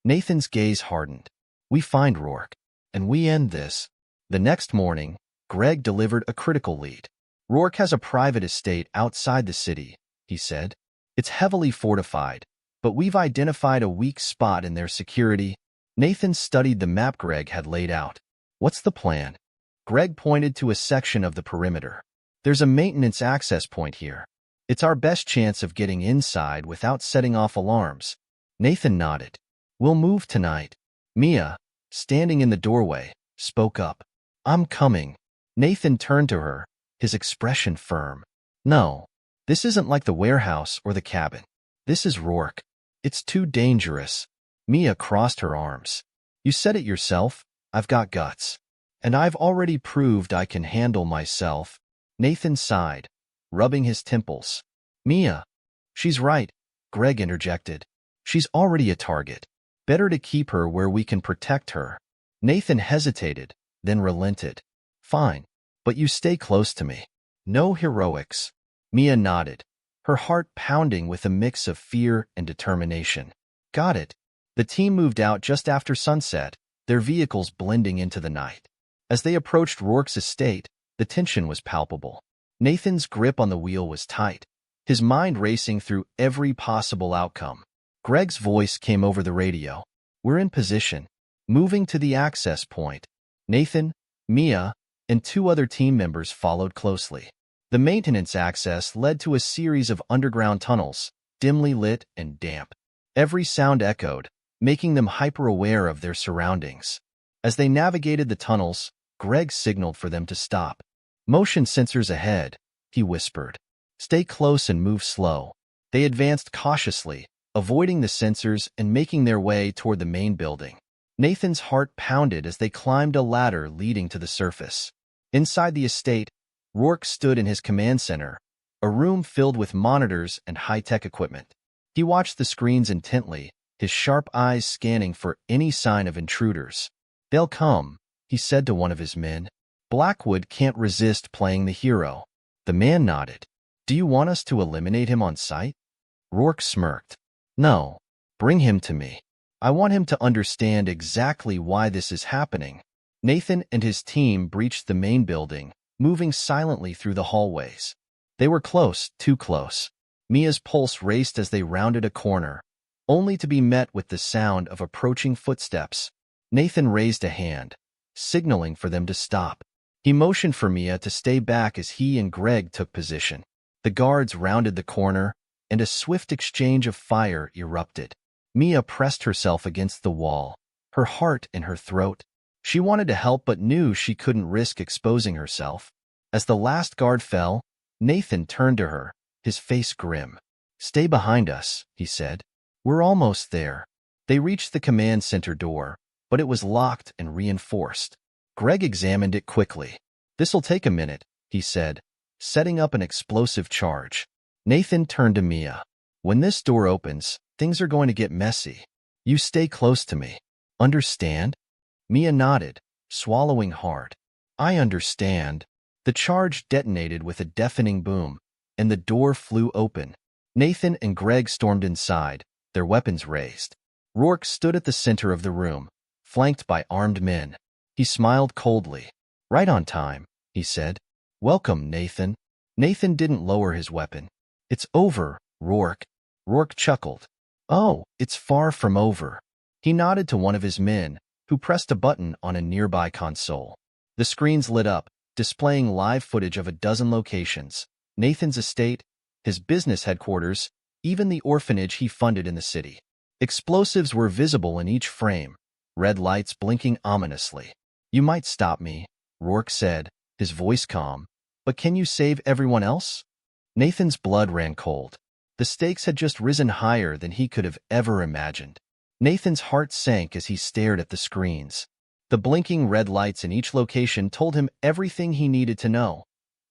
Nathan's gaze hardened. We find Rourke, and we end this. The next morning, Greg delivered a critical lead. Rourke has a private estate outside the city, he said. It's heavily fortified, but we've identified a weak spot in their security. Nathan studied the map Greg had laid out. What's the plan? Greg pointed to a section of the perimeter. There's a maintenance access point here. It's our best chance of getting inside without setting off alarms. Nathan nodded. We'll move tonight. Mia, standing in the doorway, spoke up. I'm coming. Nathan turned to her, his expression firm. No, this isn't like the warehouse or the cabin. This is Rourke. It's too dangerous. Mia crossed her arms. You said it yourself. I've got guts. And I've already proved I can handle myself. Nathan sighed, rubbing his temples. Mia. She's right, Greg interjected. She's already a target. Better to keep her where we can protect her. Nathan hesitated, then relented. Fine, but you stay close to me. No heroics. Mia nodded, her heart pounding with a mix of fear and determination. Got it. The team moved out just after sunset, their vehicles blending into the night. As they approached Rourke's estate, the tension was palpable. Nathan's grip on the wheel was tight, his mind racing through every possible outcome. Greg's voice came over the radio. We're in position, moving to the access point. Nathan, Mia, and 2 other team members followed closely. The maintenance access led to a series of underground tunnels, dimly lit and damp. Every sound echoed, making them hyper-aware of their surroundings. As they navigated the tunnels, Greg signaled for them to stop. Motion sensors ahead, he whispered. Stay close and move slow. They advanced cautiously, avoiding the sensors and making their way toward the main building. Nathan's heart pounded as they climbed a ladder leading to the surface. Inside the estate, Rourke stood in his command center, a room filled with monitors and high-tech equipment. He watched the screens intently, his sharp eyes scanning for any sign of intruders. They'll come, he said to one of his men. Blackwood can't resist playing the hero. The man nodded. Do you want us to eliminate him on sight? Rourke smirked. No, bring him to me. I want him to understand exactly why this is happening. Nathan and his team breached the main building, moving silently through the hallways. They were close, too close. Mia's pulse raced as they rounded a corner, only to be met with the sound of approaching footsteps. Nathan raised a hand, signaling for them to stop. He motioned for Mia to stay back as he and Greg took position. The guards rounded the corner, and a swift exchange of fire erupted. Mia pressed herself against the wall, her heart in her throat. She wanted to help but knew she couldn't risk exposing herself. As the last guard fell, Nathan turned to her, his face grim. Stay behind us, he said. We're almost there. They reached the command center door, but it was locked and reinforced. Greg examined it quickly. This'll take a minute, he said, setting up an explosive charge. Nathan turned to Mia. When this door opens, things are going to get messy. You stay close to me. Understand? Mia nodded, swallowing hard. I understand. The charge detonated with a deafening boom, and the door flew open. Nathan and Greg stormed inside, their weapons raised. Rourke stood at the center of the room, flanked by armed men. He smiled coldly. Right on time, he said. Welcome, Nathan. Nathan didn't lower his weapon. It's over, Rourke. Rourke chuckled. Oh, it's far from over. He nodded to one of his men, who pressed a button on a nearby console. The screens lit up, displaying live footage of a dozen locations. Nathan's estate, his business headquarters, even the orphanage he funded in the city. Explosives were visible in each frame, red lights blinking ominously. You might stop me, Rourke said, his voice calm, but can you save everyone else? Nathan's blood ran cold. The stakes had just risen higher than he could have ever imagined. Nathan's heart sank as he stared at the screens. The blinking red lights in each location told him everything he needed to know.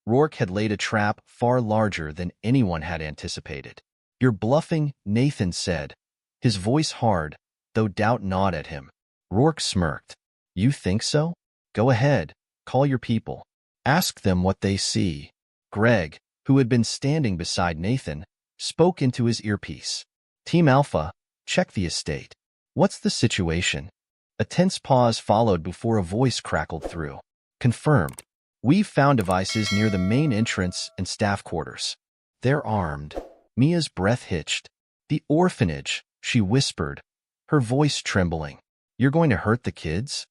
Rourke had laid a trap far larger than anyone had anticipated. "You're bluffing," Nathan said, his voice hard, though doubt gnawed at him. Rourke smirked. "You think so? Go ahead, call your people. Ask them what they see." Greg, who had been standing beside Nathan, spoke into his earpiece. "Team Alpha, check the estate. What's the situation?" A tense pause followed before a voice crackled through. "Confirmed. We've found devices near the main entrance and staff quarters. They're armed." Mia's breath hitched. "The orphanage," she whispered, her voice trembling. "You're going to hurt the kids?"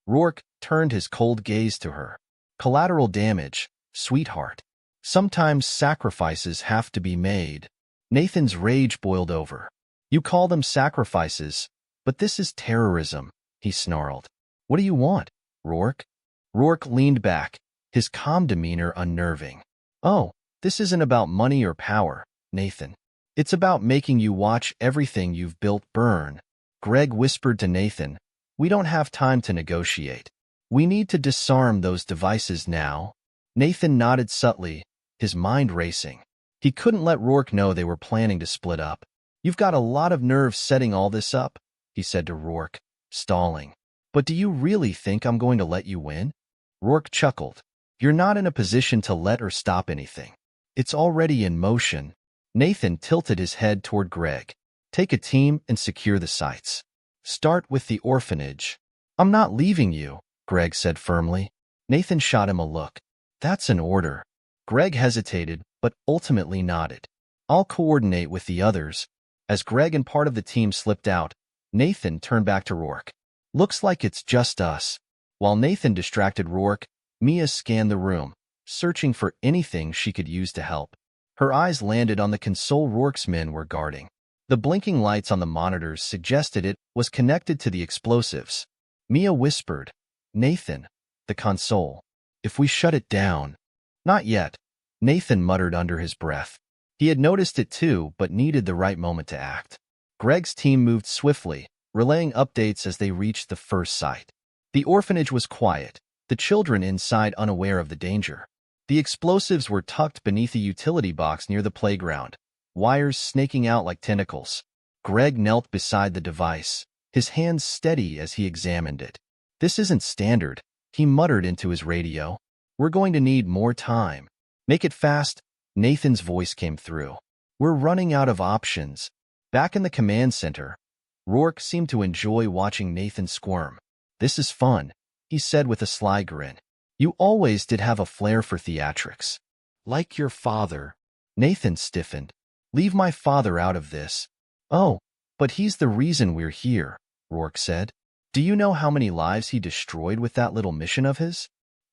Rourke turned his cold gaze to her. "Collateral damage, sweetheart. Sometimes sacrifices have to be made." Nathan's rage boiled over. "You call them sacrifices, but this is terrorism," he snarled. "What do you want, Rourke?" Rourke leaned back, his calm demeanor unnerving. "Oh, this isn't about money or power, Nathan. It's about making you watch everything you've built burn." Greg whispered to Nathan, "We don't have time to negotiate. We need to disarm those devices now." Nathan nodded subtly, his mind racing. He couldn't let Rourke know they were planning to split up. "You've got a lot of nerve setting all this up," he said to Rourke, stalling. "But do you really think I'm going to let you win?" Rourke chuckled. "You're not in a position to let or stop anything. It's already in motion." Nathan tilted his head toward Greg. "Take a team and secure the sites. Start with the orphanage." "I'm not leaving you," Greg said firmly. Nathan shot him a look. "That's an order." Greg hesitated, but ultimately nodded. "I'll coordinate with the others." As Greg and part of the team slipped out, Nathan turned back to Rourke. "Looks like it's just us." While Nathan distracted Rourke, Mia scanned the room, searching for anything she could use to help. Her eyes landed on the console Rourke's men were guarding. The blinking lights on the monitors suggested it was connected to the explosives. Mia whispered, "Nathan, the console. If we shut it down—" "Not yet," Nathan muttered under his breath. He had noticed it too, but needed the right moment to act. Greg's team moved swiftly, relaying updates as they reached the first site. The orphanage was quiet, the children inside unaware of the danger. The explosives were tucked beneath a utility box near the playground, wires snaking out like tentacles. Greg knelt beside the device, his hands steady as he examined it. "This isn't standard," he muttered into his radio. "We're going to need more time." "Make it fast," Nathan's voice came through. "We're running out of options." Back in the command center, Rourke seemed to enjoy watching Nathan squirm. "This is fun," he said with a sly grin. "You always did have a flair for theatrics. Like your father." Nathan stiffened. "Leave my father out of this." "Oh, but he's the reason we're here," Rourke said. "Do you know how many lives he destroyed with that little mission of his?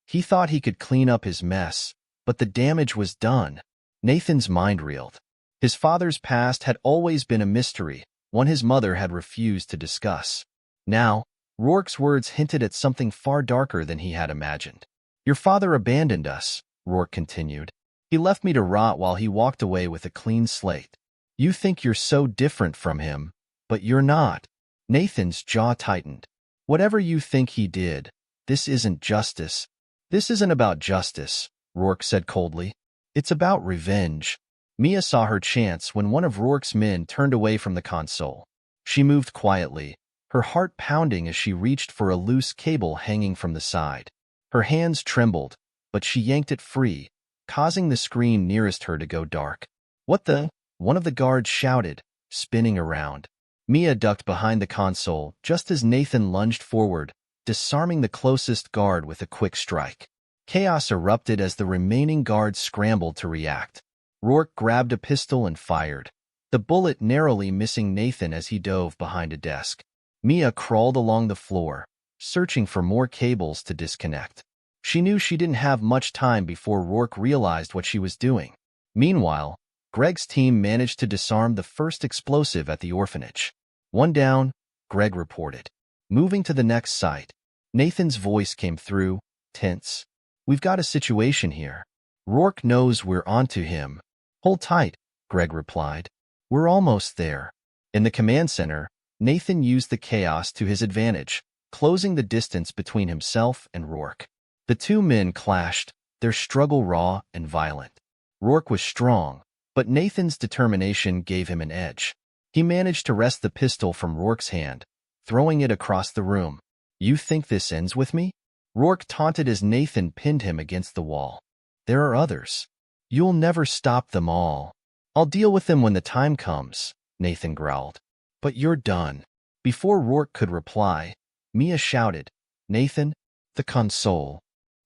He thought he could clean up his mess, but the damage was done." Nathan's mind reeled. His father's past had always been a mystery, one his mother had refused to discuss. Now, Rourke's words hinted at something far darker than he had imagined. "Your father abandoned us," Rourke continued. "He left me to rot while he walked away with a clean slate. You think you're so different from him, but you're not." Nathan's jaw tightened. "Whatever you think he did, this isn't justice." "This isn't about justice," Rourke said coldly. "It's about revenge." Mia saw her chance when one of Rourke's men turned away from the console. She moved quietly, her heart pounding as she reached for a loose cable hanging from the side. Her hands trembled, but she yanked it free, causing the screen nearest her to go dark. "What the?" one of the guards shouted, spinning around. Mia ducked behind the console just as Nathan lunged forward, disarming the closest guard with a quick strike. Chaos erupted as the remaining guards scrambled to react. Rourke grabbed a pistol and fired, the bullet narrowly missing Nathan as he dove behind a desk. Mia crawled along the floor, searching for more cables to disconnect. She knew she didn't have much time before Rourke realized what she was doing. Meanwhile, Greg's team managed to disarm the first explosive at the orphanage. "One down," Greg reported. Moving to the next site, Nathan's voice came through, tense. "We've got a situation here. Rourke knows we're onto him." Hold tight, Greg replied. We're almost there. In the command center, Nathan used the chaos to his advantage, closing the distance between himself and Rourke. The two men clashed, their struggle raw and violent. Rourke was strong, but Nathan's determination gave him an edge. He managed to wrest the pistol from Rourke's hand, throwing it across the room. You think this ends with me? Rourke taunted as Nathan pinned him against the wall. There are others. You'll never stop them all. I'll deal with them when the time comes, Nathan growled. But you're done. Before Rourke could reply, Mia shouted, Nathan, the console.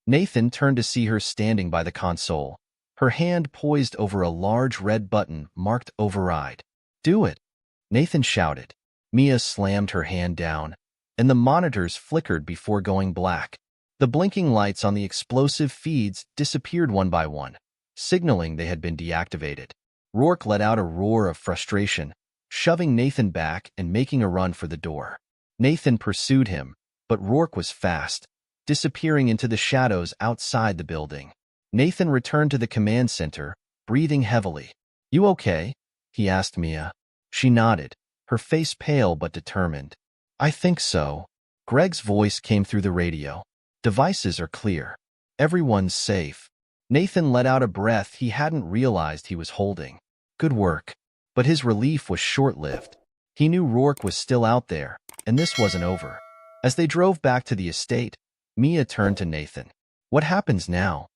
Nathan turned to see her standing by the console, her hand poised over a large red button marked Override. Do it, Nathan shouted. Mia slammed her hand down, and the monitors flickered before going black. The blinking lights on the explosive feeds disappeared one by one, signaling they had been deactivated. Rourke let out a roar of frustration, shoving Nathan back and making a run for the door. Nathan pursued him, but Rourke was fast, disappearing into the shadows outside the building. Nathan returned to the command center, breathing heavily. You okay? He asked Mia. She nodded, her face pale but determined. I think so. Greg's voice came through the radio. Devices are clear. Everyone's safe. Nathan let out a breath he hadn't realized he was holding. Good work. But his relief was short-lived. He knew Rourke was still out there, and this wasn't over. As they drove back to the estate, Mia turned to Nathan. What happens now?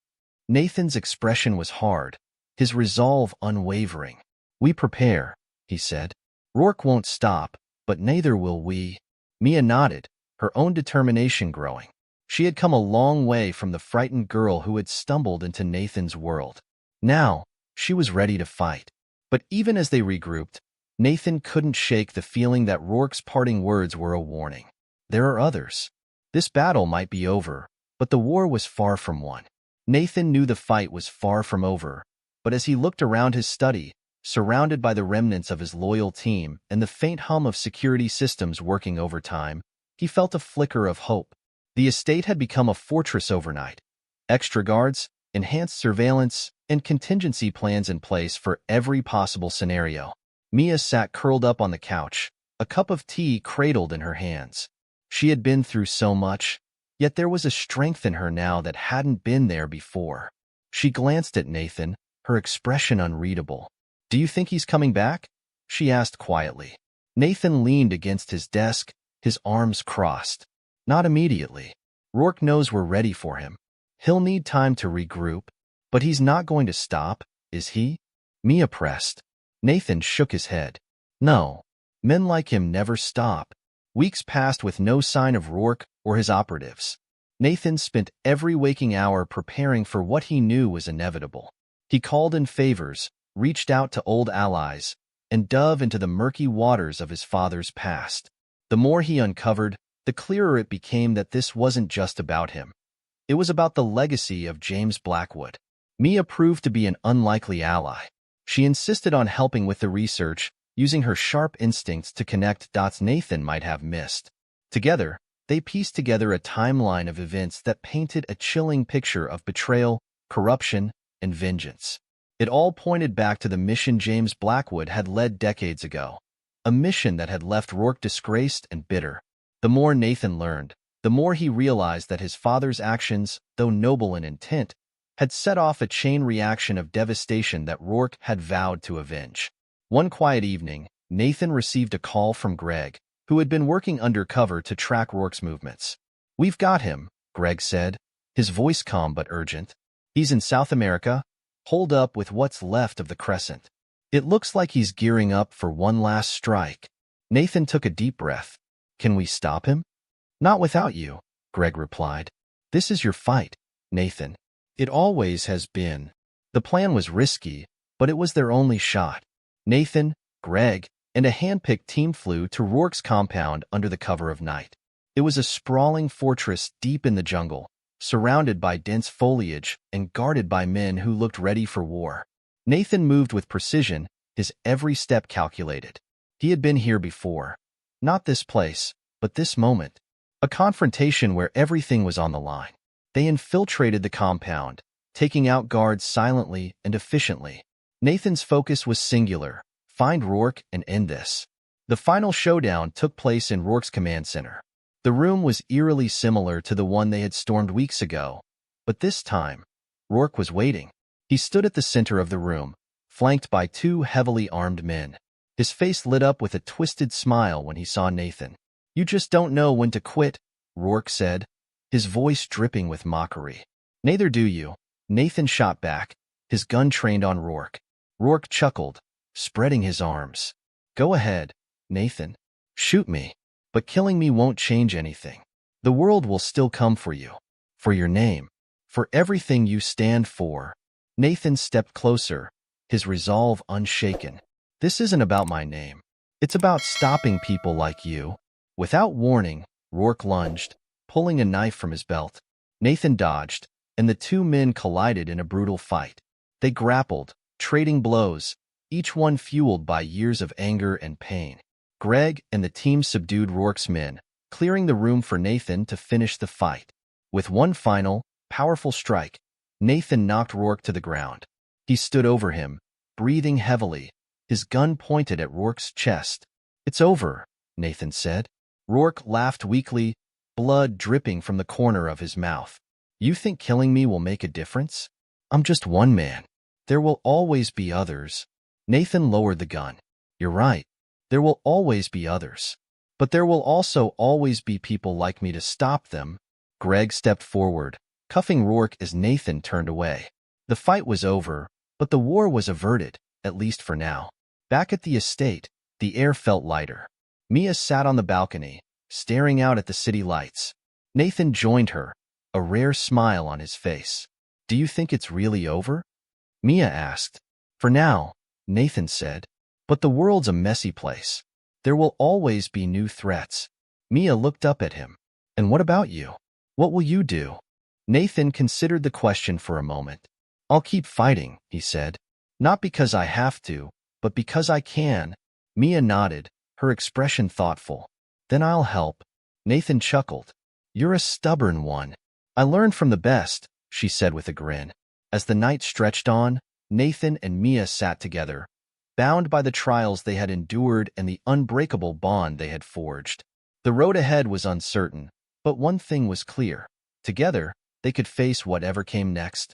Nathan's expression was hard, his resolve unwavering. We prepare, he said. Rourke won't stop, but neither will we. Mia nodded, her own determination growing. She had come a long way from the frightened girl who had stumbled into Nathan's world. Now, she was ready to fight. But even as they regrouped, Nathan couldn't shake the feeling that Rourke's parting words were a warning. There are others. This battle might be over, but the war was far from won. Nathan knew the fight was far from over, but as he looked around his study, surrounded by the remnants of his loyal team and the faint hum of security systems working overtime, he felt a flicker of hope. The estate had become a fortress overnight. Extra guards, enhanced surveillance, and contingency plans in place for every possible scenario. Mia sat curled up on the couch, a cup of tea cradled in her hands. She had been through so much, yet there was a strength in her now that hadn't been there before. She glanced at Nathan, her expression unreadable. Do you think he's coming back? She asked quietly. Nathan leaned against his desk, his arms crossed. Not immediately. Rourke knows we're ready for him. He'll need time to regroup, but he's not going to stop, is he? Mia pressed. Nathan shook his head. No. Men like him never stop. Weeks passed with no sign of Rourke or his operatives. Nathan spent every waking hour preparing for what he knew was inevitable. He called in favors, reached out to old allies, and dove into the murky waters of his father's past. The more he uncovered, the clearer it became that this wasn't just about him. It was about the legacy of James Blackwood. Mia proved to be an unlikely ally. She insisted on helping with the research, using her sharp instincts to connect dots Nathan might have missed. Together, they pieced together a timeline of events that painted a chilling picture of betrayal, corruption, and vengeance. It all pointed back to the mission James Blackwood had led decades ago, a mission that had left Rourke disgraced and bitter. The more Nathan learned, the more he realized that his father's actions, though noble in intent, had set off a chain reaction of devastation that Rourke had vowed to avenge. One quiet evening, Nathan received a call from Greg, who had been working undercover to track Rourke's movements. We've got him, Greg said, his voice calm but urgent. He's in South America, holed up with what's left of the Crescent. It looks like he's gearing up for one last strike. Nathan took a deep breath. Can we stop him? Not without you, Greg replied. This is your fight, Nathan. It always has been. The plan was risky, but it was their only shot. Nathan, Greg, and a hand-picked team flew to Rourke's compound under the cover of night. It was a sprawling fortress deep in the jungle, surrounded by dense foliage and guarded by men who looked ready for war. Nathan moved with precision, his every step calculated. He had been here before. Not this place, but this moment. A confrontation where everything was on the line. They infiltrated the compound, taking out guards silently and efficiently. Nathan's focus was singular. Find Rourke and end this. The final showdown took place in Rourke's command center. The room was eerily similar to the one they had stormed weeks ago, but this time, Rourke was waiting. He stood at the center of the room, flanked by two heavily armed men. His face lit up with a twisted smile when he saw Nathan. "You just don't know when to quit," Rourke said, his voice dripping with mockery. "Neither do you," Nathan shot back, his gun trained on Rourke. Rourke chuckled, spreading his arms. "Go ahead, Nathan. Shoot me. But killing me won't change anything. The world will still come for you. For your name. For everything you stand for." Nathan stepped closer, his resolve unshaken. "This isn't about my name. It's about stopping people like you." Without warning, Rourke lunged, pulling a knife from his belt. Nathan dodged, and the two men collided in a brutal fight. They grappled, trading blows, each one fueled by years of anger and pain. Greg and the team subdued Rourke's men, clearing the room for Nathan to finish the fight. With one final, powerful strike, Nathan knocked Rourke to the ground. He stood over him, breathing heavily, his gun pointed at Rourke's chest. "It's over," Nathan said. Rourke laughed weakly, blood dripping from the corner of his mouth. "You think killing me will make a difference? I'm just one man. There will always be others." Nathan lowered the gun. "You're right. There will always be others. But there will also always be people like me to stop them." Greg stepped forward, cuffing Rourke as Nathan turned away. The fight was over, but the war was averted, at least for now. Back at the estate, the air felt lighter. Mia sat on the balcony, staring out at the city lights. Nathan joined her, a rare smile on his face. "Do you think it's really over?" Mia asked. "For now," Nathan said. "But the world's a messy place. There will always be new threats." Mia looked up at him. "And what about you? What will you do?" Nathan considered the question for a moment. "I'll keep fighting," he said. "Not because I have to, but because I can." Mia nodded, her expression thoughtful. "Then I'll help." Nathan chuckled. "You're a stubborn one." "I learned from the best," she said with a grin. As the night stretched on, Nathan and Mia sat together, bound by the trials they had endured and the unbreakable bond they had forged. The road ahead was uncertain, but one thing was clear. Together, they could face whatever came next.